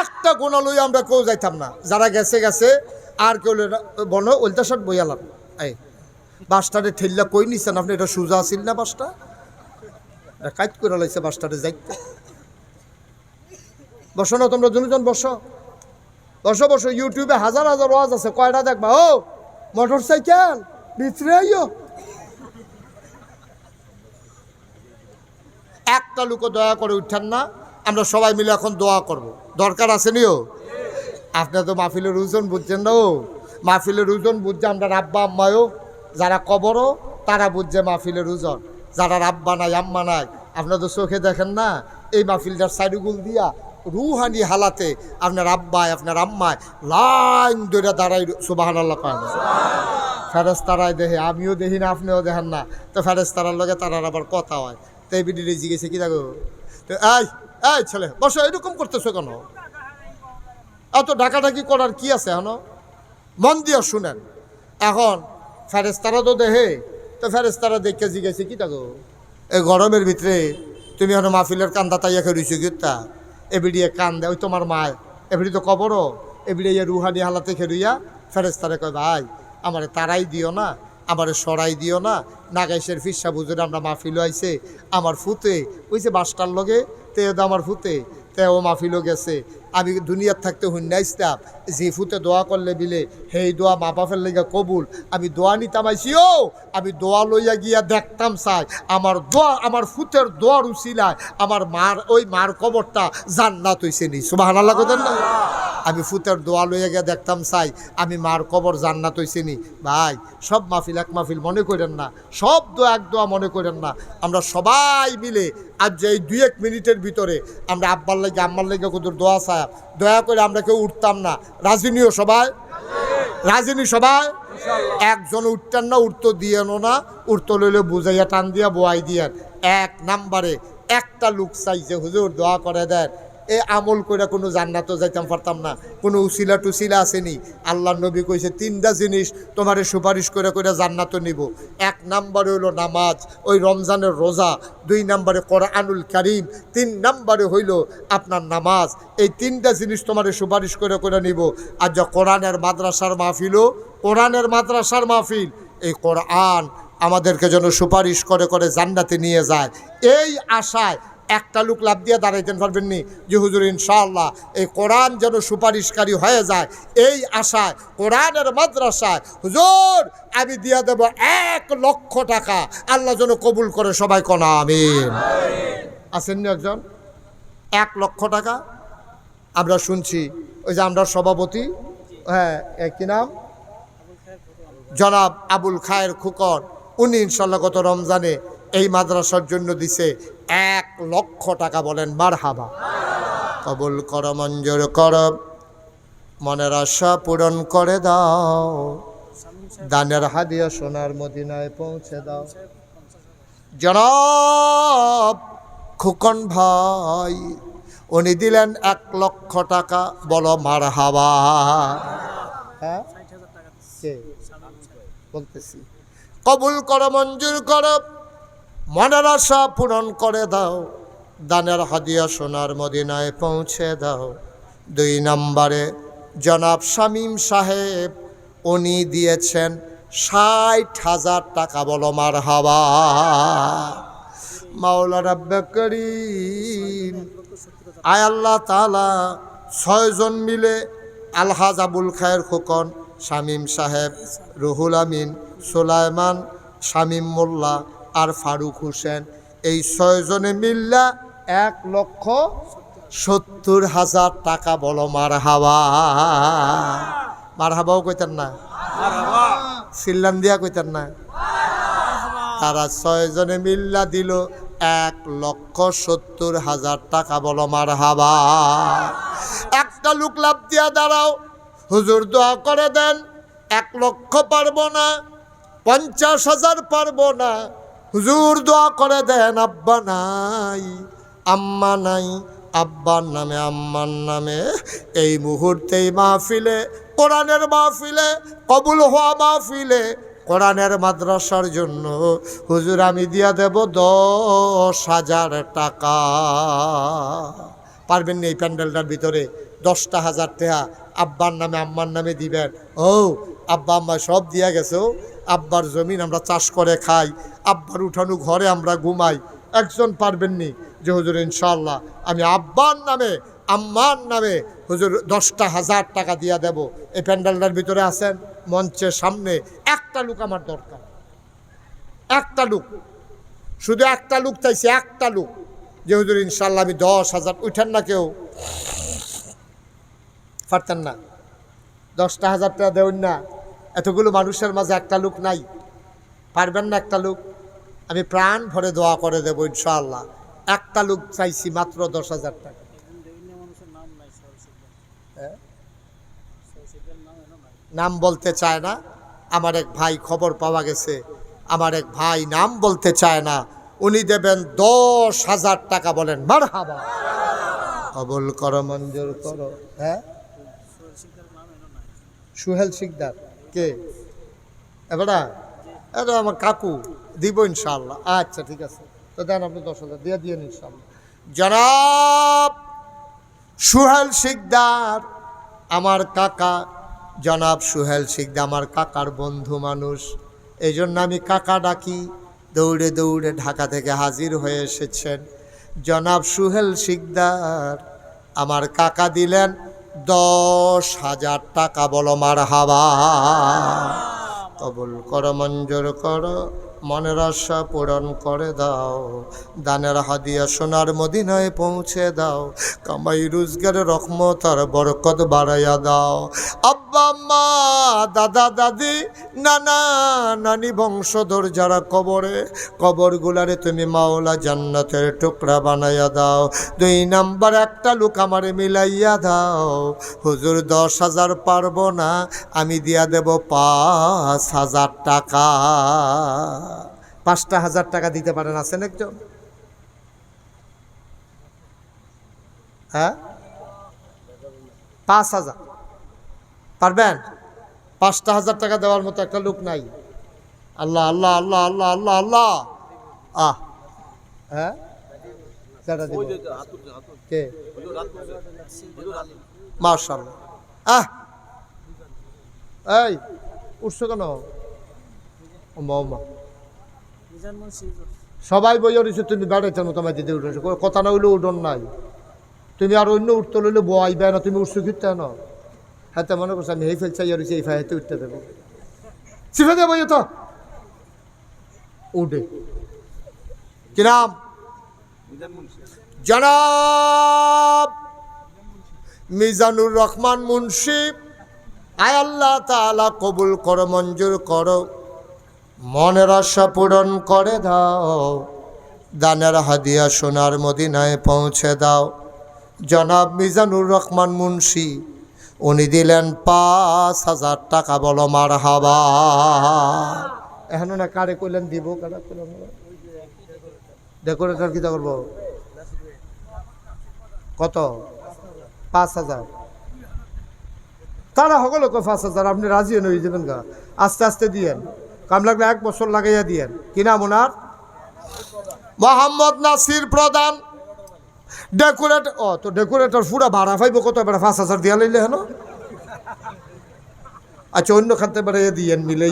একটা গোনা লইয়া আমরা কেউ যাইতাম না, যারা গেছে গেছে। আর কেউ বলো উল্টা শট বইয়ালাম। এই বাসটারে ঠেললা কই নিছেন আপনি? এটা সোজা আসিল না বাসটা? কাইট করে লাইছে বাসটারে যাইতে। বসো না তোমরা দুজন, বসো বসো বসো। ইউটিউবে হাজার হাজার ওয়াজ আছে, কয়টা দেখবা? ও মোটর সাইকেল ভিতরে আইও। একটা লোক দয়া করে উঠেন না, আমরা সবাই মিলে এখন দোয়া করব। দরকার আছে নিও? আপনার তো মাহফিলের ওজন বুঝছেন না। ও মাহফিলের ওজন বুঝছে আমরা আব্বা আম্মায়ও, যারা কবরও তারা বুঝছে মাহফিলের ওজন। যারা আব্বা নাই আম্মা নাই, আপনার তো চোখে দেখেন না, এই মাহফিলটার সাইডুগুল দিয়া রুহানি হালাতে আপনার আব্বায় আপনার আম্মায় লাইন ধরে দাঁড়াই সুবহানাল্লাহ কয়। ফেরেশতারাই দেখে, আমিও দেখি না আপনিও দেখেন না, তো ফেরেশতারার লগে তারার আবার কথা হয়। তো এই বিডিরে জিজ্ঞেসে কি দেখো, তো এই ছেলে বসো, এরকম করতেছো কেন? এত ডাকাডাকি করার কি আছে? এখন মন দিয়ে শুনেন। এখন ফেরেশতারা তো দেখে, তো ফেরেশতারা দেখে জিজ্ঞেসে কি দেখো, এই গরমের ভিতরে তুমি এখন মাহফিলের কান্দা তাইয়া খেয়েছো গিতা, এবিডিয়ে কান দেয়, ওই তোমার মায় এবিডি তো কবরও, এবিডিয়ে রুহানি হালাতে খেলুইয়া ফেরেশতারে কয় ভাই আমারে তারাই দিও না, আমারে সরাই দিও না। নাগাইশের ফিরসা বুঝুন আমরা মাহফিলও আইছে, আমার ফুতে ওই যে বাসটার লগে তেও আমার ফুতে তেও মাহফিলও গেছে। আমি দুনিয়ার থাকতে হুন্নাইছিলাম যে ফুতে দোয়া করলে বিলে হেই দোয়া মা বাপের লেগে কবুল। আমি দোয়া নিতাম আইসিও, আমি দোয়া লইয়া গিয়া দেখতাম চাই আমার দোয়া, আমার ফুতের দোয়ার উছিলায় আমার মার ওই মার কবরটা জান্নাত হইছে নি। সুবহানাল্লাহ কইতেন না? আমি ফুতের দোয়া লইয়া গিয়া দেখতাম চাই আমি মার কবর জান্নাত হইছে নি। ভাই সব মাহফিল এক মাহফিল মনে করেন না, সব দোয়া এক দোয়া মনে করেন না। আমরা সবাই মিলে আজ যে এই 2-1 মিনিটের ভিতরে আমরা আব্বার লাগে আম্মার লাগে কত দোয়া চাই, দয়া করে আমরা কেউ উঠতাম না। রাজিনীয় সবাই, রাজিনী সবাই, একজন উঠতেন না, উঠতো দিয়েন না, উঠতো লইলে বুঝাইয়া টান দিয়া বোয়াই দিয়েন। 1 নম্বরে একটা লোক চাইছে হুজুর দোয়া করে দেন, এ আমল করে কোনো জান্নাতও যাইতাম পারতাম না, কোনো উসিলা টুসিলা আসেনি। আল্লাহ নবী কইছে 3টা জিনিস তোমারে সুপারিশ করে করে জান্নাতও নিব। 1 নম্বরে হইল নামাজ, ওই রমজানের রোজা। 2 নম্বরে কোরআনুল কারীম। 3 নম্বরে হইল আপনার নামাজ। এই 3টা জিনিস তোমারে সুপারিশ করে করে নিব। আর যা কোরআনের মাদ্রাসার মাহফিলও, কোরআনের মাদ্রাসার মাহফিল, এই কোরআন আমাদেরকে যেন সুপারিশ করে করে জান্নাতে নিয়ে যায়, এই আশায় একটা লোক লাভ দিয়ে দাঁড়াইতেন পারবেননি যে হুজুর ইনশাআল্লাহ এই কোরআন যেন সুপারিশকারী হয়ে যায়, এই আশায় কোরআনের মাদ্রাসায় হুজুর আমি দিয়ে দেব 1 লক্ষ টাকা, আল্লাহ যেন কবুল করে। সবাই কোন আমিন। আসেননি একজন 1 লক্ষ টাকা? আমরা শুনছি ওই যে আমরা সভাপতি, হ্যাঁ কি নাম, জনাব আবুল খায়ের খোকন, উনি ইনশাল্লাহ গত রমজানে এই মাদ্রাসার জন্য দিছে 1 লক্ষ টাকা। বলেন মারহাবা। কবুল কর, মঞ্জুর কর, মনের আশা পূরণ করে দাও, দানের হাদিয়া সোনার মদিনায় পৌঁছে দাও। জনাব খোকন ভাই উনি দিলেন 1 লক্ষ টাকা। বলো মারহাবা। হ্যাঁ বলতেছি, কবুল কর, মঞ্জুর কর, মনের আশা পূরণ করে দাও, দানের হাদিয়া সোনার মদিনায় পৌঁছে দাও। 2 নম্বরে জনাব শামীম সাহেব উনি দিয়েছেন ৬০,০০০ টাকা। বলো মারহাবা। মাওলা রাব্বে করিম আয় আল্লাহ তাআলা ৬ জন মিলে আলহাজ আবুল খায়ের খোকন, শামীম সাহেব, রুহুল আমিন, সুলাইমান, শামীম মোল্লা আর ফারুক হোসেন, এই ৬ জনে মিল্লা ১,৭০,০০০ টাকা। বলো মারহাবা। মারহাবাও কইতেন না, সিল্লান দিয়া কইতেন না। তারা ৬ জনে মিল্লা দিল ১,৭০,০০০ টাকা। বলো মারহাবা। একটা লোক লাভ দিয়া দাঁড়াও, হুজুর দোয়া করে দেন। ১ লক্ষ পারবো না, ৫০,০০০ পারবো না, হুজুর দোয়া করে দেন। আব্বা নাই, আম্মা নাই, আব্বার নামে আম্মার নামে এই মুহূর্তেই মাহফিলে, কোরআনের মাহফিলে, কবুল হওয়া মাহফিলে, কোরআনের মাদ্রাসার জন্য হুজুর আমি দিয়া দেব ১০,০০০ টাকা। পারবেন না এই প্যান্ডেলটার ভিতরে ১০,০০০ টাকা আব্বার নামে আম্মার নামে দিবেন? ও আব্বা আম্মা সব দিয়া গেছে, আব্বার জমিন আমরা চাষ করে খাই, আব্বার উঠানো ঘরে আমরা ঘুমাই। একজন পারবেননি যে হুজুর ইনশাআল্লাহ আমি আব্বার নামে আম্মার নামে হুজুর ১০,০০০ টাকা দিয়া দেব? এই প্যান্ডেলটার ভিতরে আছেন, মঞ্চের সামনে একটা লোক আমার দরকার। একটা লোক, শুধু একটা লোক চাইছি, একটা লোক যে হুজুর ইনশাআল্লাহ আমি ১০,০০০। উঠেন না কেউ, পারতেন না? ১০,০০০ টাকা দেবেন না? এতগুলো মানুষের মাঝে একটা লোক নাই, পারবেন না? একটা লোক আমি প্রাণ ভরে দোয়া করে দেবো ইনশাআল্লাহ। একটা লোক চাইছি, মাত্র ১০,০০০ টাকা। নাম বলতে চায় না আমার এক ভাই, খবর পাওয়া গেছে আমার এক ভাই নাম বলতে চায় না, উনি দেবেন ১০,০০০ টাকা। বলেন মারহাবা। কবুল করো, মঞ্জুর করো। হ্যাঁ, সুহেল শিকদার কে? এবারে এটা আমার কাকু, দিব ইনশাআল্লাহ। আচ্ছা ঠিক আছে, তো দেন আপনি ১০,০০০ দিয়ে দিন ইনশাআল্লাহ। জনাব সুহেল শিকদার আমার কাকা, জনাব সুহেল শিকদার আমার কাকার বন্ধু মানুষ, এই জন্য আমি কাকা ডাকি। দৌড়ে দৌড়ে ঢাকা থেকে হাজির হয়ে এসেছেন জনাব সুহেল শিকদার। আমার কাকা দিলেন ১০,০০০ টাকা। বলো মারহাবা। কবুল করো, মঞ্জুর করো, মনের আশা পূরণ করে দাও, দানের হাদিয়া সোনার মদিনায় পৌঁছে দাও, কামাই রোজগারে রহমত আর বরকত বাড়াইয়া দাও। আব্বা আম্মা, দাদা দাদি, নানা নানি বংশধর যারা কবরে, কবরগুলারে তুমি মাওলা জান্নাতের টুকরা বানাইয়া দাও। ২ নাম্বার একটা লোক আমারে মিলাইয়া দাও। হুজুর ১০,০০০ পারবো না, আমি দিয়া দেব ৫,০০০ টাকা। ৫,০০০ টাকা দিতে পারেন? আছেন একজন? হ্যাঁ, ৫,০০০ পারবেন? ৫,০০০ টাকা দেওয়ার মতো একটা লোক নাই। আল্লাহ আল্লাহ আল্লাহ আল্লাহ আল্লাহ আল্লাহ। হ্যাঁ, কে? মাশাআল্লাহ। এই উঠছো কেন? সবাই বই উঠেছো, তুমি বেড়াইছো না? তোমার দিদি উঠেছো, কথা না হইলে উঠন নাই। তুমি আর অন্য উঠতে লইলে বইবে না, তুমি উঠছো কিনতে না। হ্যাঁ, তো মনে করছো আমি এই ফেল চাই এই ফাইতে উঠতে দেবো, শিখে দেবো তো উঠে। কি নাম? জনাব মিজানুর রহমান মুন্সি। আয় আল্লাহ তাআলা কবুল করো, মঞ্জুর করো, মনের আশা পূরণ করে দাও, দানের হাদিয়া সোনার মদিনায় পৌঁছে দাও। জনাব মিজানুর রহমান মুন্সি উনি দিলেন ৫,০০০ টাকা। বলো মারহাবা। এখন না কারে কইলেন দিব, কারা কইলেন ডেকোরেটর কিতা করবো? কত? ৫,০০০। তারা সকলে ৫,০০০। আপনি রাজি হয়ে যাবেন গা, আস্তে আস্তে দিয়েন, কাম লাগলে ১ বছর লাগাইয়া দিয়েন। কি নাম ওনার? মোহাম্মদ নাসির প্রধান। ডেকোরেটর, তো ডেকোরেটর পুরা ভাড়া পাইব কত? এবার ৫,০০০ দিয়া লইলে হেন আচ্ছা অন্য খাতে বাড়িয়ে দিয়েন মিলে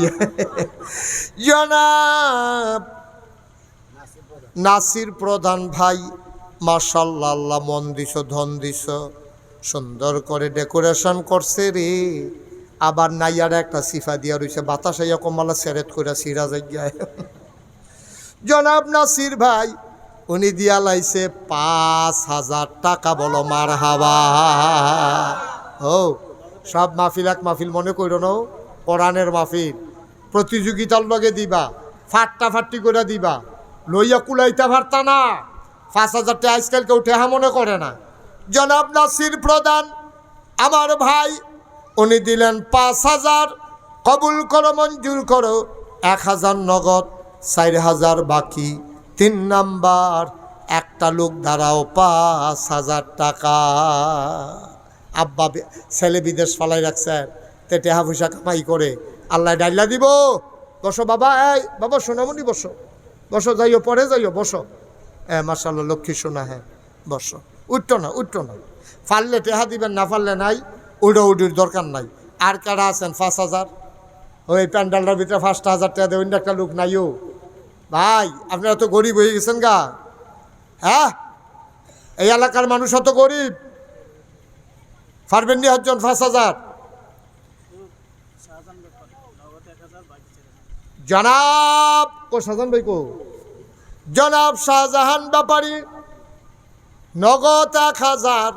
জনাব নাসির প্রধান ভাই, মাশাআল্লাহ, আল্লাহ মন দিছ ধন দিছ, সুন্দর করে ডেকোরেশন করছে রে। আবার নাইয়ার একটা সিফা দিয়া রয়েছে, বাতাস আইয়া কমালা সেরেত করে সিরা জায়গায়। জনাব নাসির ভাই উনি দিয়া লাইছে 5,000 টাকা, বলো মার হাবা। ও সব মাহফিল এক মাহফিল মনে করো না, কোরআনের মাহফিল, প্রতিযোগিতার লগে দিবা, ফাট্টি করে দিবা, লইয়া কুলাইতে পারতা না। 5,000 টাকা আজকাল কেউ টেহা মনে করে না। জনাব নাসির প্রধান আমার ভাই উনি দিলেন 5,000, কবুল করো মঞ্জুর করো। 1,000 নগদ, 4,000 বাকি। 3 নাম্বার একটা লোক দাঁড়াও 5,000 টাকা। আব্বা ছেলে বিদেশ ফালাই রাখছেন, তে টেহা পয়সা কামাই করে আল্লাহ ডাইলা দিব। বসো বাবা, এই বাবা সোনামণি বসো, বসো, যাইও পরে যাইও, বসো। মাশাআল্লাহ লক্ষ্মী সোনা, হ্যাঁ বসো। উঠতো না, ফাললে টেহা দিবেন, না ফাললে নাই, উডির দরকার নাই। আর কারা আছেন 5,000? ওই প্যান্ডালটার ভিতরে 5,000 টাকা দেবেন, একটা লোক নাইও। ভাই আপনারা তো গরিব হয়ে গেছেন গা, হ্যাঁ এই এলাকার মানুষ অত গরিব, পারবেন নি হচ্ছেন 5,000? জনাব শাহজাহান ভাই কো, জনাব শাহজাহান ব্যাপারী নগদ 1,000,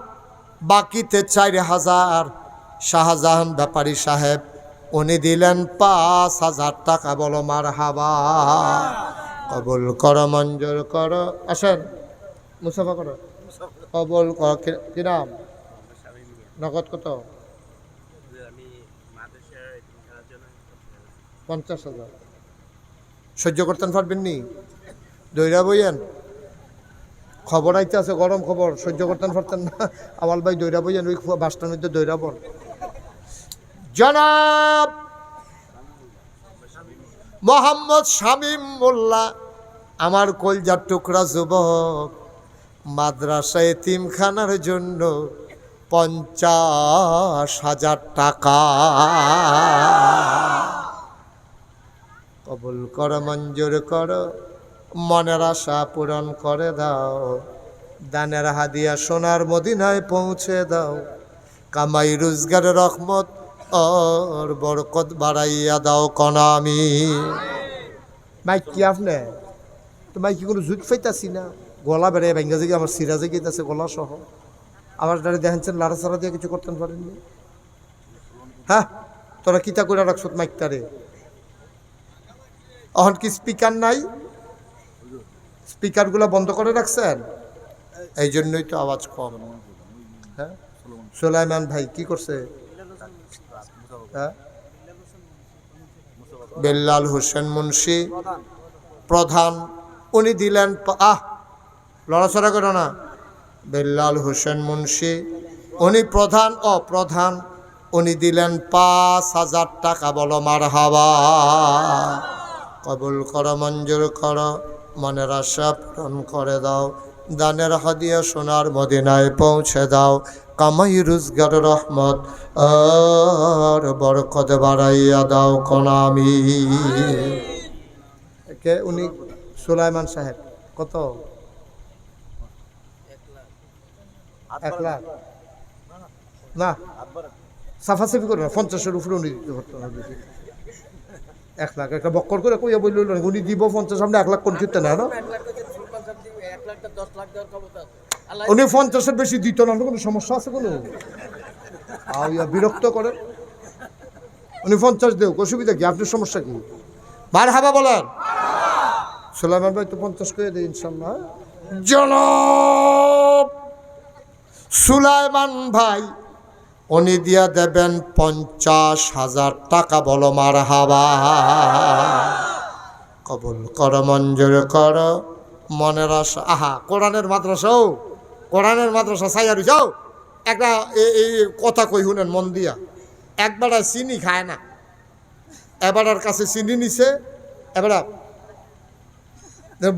বাকিতে 4,000। শাহজাহান ব্যাপারী সাহেব উনি দিলেন 5,000 টাকা, বলো মার হাবা। কবুল করো মঞ্জুর করো। আসেন মুসাফা করো, কবুল করো। কি নাম? নগদ কত? 50,000। সহ্য করতেন পারবেন নি? দৈরা বইয়েন, খবর আইতে আছে, গরম খবর, সহ্য করতেন পারতেন না? আওয়াল ভাই দৈরা বইয়েন, ওই বাসটার মধ্যে দৈরা বল। জনাব মোহাম্মদ শামীম মোল্লা আমার কলজার টুকরা যুবক, মাদ্রাসা এতিমখানার জন্য 50,000 টাকা। কবুল করো মঞ্জুর করো, মনের আশা পূরণ করে দাও। দানের হাদিয়া সোনার মদিনায় পৌঁছে দাও। কামাই রোজগারের রহমত আর বরকত বাড়াইয়া দাও কনামি। মাইক কি আপনি তো মাইকি কোনো জুত পাইতাছি না, গলা বেড়ে ভেঙ্গা জেগে আমার সিরাজে গিয়েছে গলা সহ। আমার দাঁড়ি দেখেন লাড়াচাড়া দিয়ে কিছু করতে পারেননি। হ্যাঁ তোরা কিতা করে রাখছ মাইকটারে? এখন কি স্পিকার নাই? স্পিকারগুলো বন্ধ করে রাখছেন, এই জন্যই তো আওয়াজ কম। হ্যাঁ সুলাইমান ভাই কি করছে? হ্যাঁ বেল্লাল হোসেন মুন্সি প্রধান উনি দিলেন, লড়াচড়া করো না। বেল্লাল হোসেন মুন্সি উনি প্রধান, প্রধান উনি দিলেন 5,000 টাকা, বলো মার হাবা। কবুল করো মঞ্জুর করো, মনের আশা পূরণ করে দাও। দানের হাদিয়া সোনার মদিনায় পৌঁছে দাও। কামাই রোজগার রহমত আর বরকত বাড়াইয়া দাও কনামি। কে উনি? সুলাইমান সাহেব। কত? 1 লাখ না, সাফাসাফি করে না, 50-এর উপরে উনি দিতে পারতো না। 1 লাখ একটা বক্কর করে কইয়া বলল উনি দিব 50, সামনে 1 লাখ কোন কিনতে না। উনি 50-এর বেশি দিত না, কোনো সমস্যা আছে কোনো? বিরক্ত করেন। উনি 50 দেও, অসুবিধা কি? আপনার সমস্যা কি? মার হাবা বলেন। সুলাইমান ভাই তো 50 করে দেয় ইনশাল্লাহ। জনাব সুলাইমান ভাই উনি দিয়া দেবেন 50,000 টাকা, বলো মার হাবা। কবুল করো মঞ্জুর করো, মনের আশা। কোরআনের মাদ্রাসাও, কোরআনের মাদ্রাসা সাইয়ারি যাও। একটা এই কথা কই শুনেন মন দিয়া। একবার চিনি খায় না, এবারের কাছে চিনি নিছে, এবার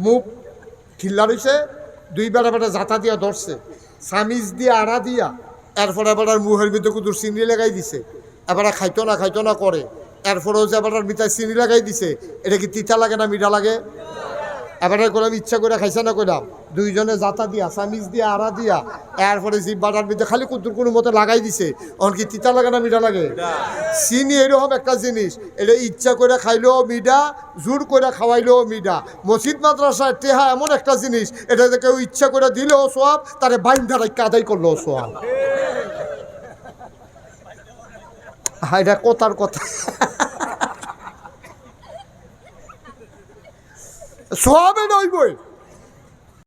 মুখ খিল্লা রয়েছে, 2 বেড়া জাতা দিয়া ধরছে, সামিজ দিয়া আড়া দিয়া, এরপর এবার মুহের ভিতরে কুদুর চিনি লাগাই দিছে। এবারে খাইতো না করে এরপরেও যে এবার মিঠাই চিনি লাগাই দিছে, এটা কি তিতা লাগে না মিঠা লাগে? এবারে করলাম ইচ্ছা করে খাইছে না করলাম, দুইজনে জাতা দিয়া চামিচ দিয়া আড়া দিয়া এরপরে জিভ বাটার ভিতরে খালি কুতুর কোনো মতো লাগাই দিছে, অন কি তিতা লাগে না মিঠা লাগে? চিনি এরকম একটা জিনিস, এটা ইচ্ছা করে খাইলেও মিঠা, জোর করে খাওয়াইলেও মিঠা। মসজিদ মাদ্রাসায় টেহা এমন একটা জিনিস, এটা কেউ ইচ্ছা করে দিলেও সোয়াব, তারে বাইন্ধা রাখা আদায় করলেও সোয়াব। হ্যাঁ, এটা কথার কথা, সোয়াবে নইবই।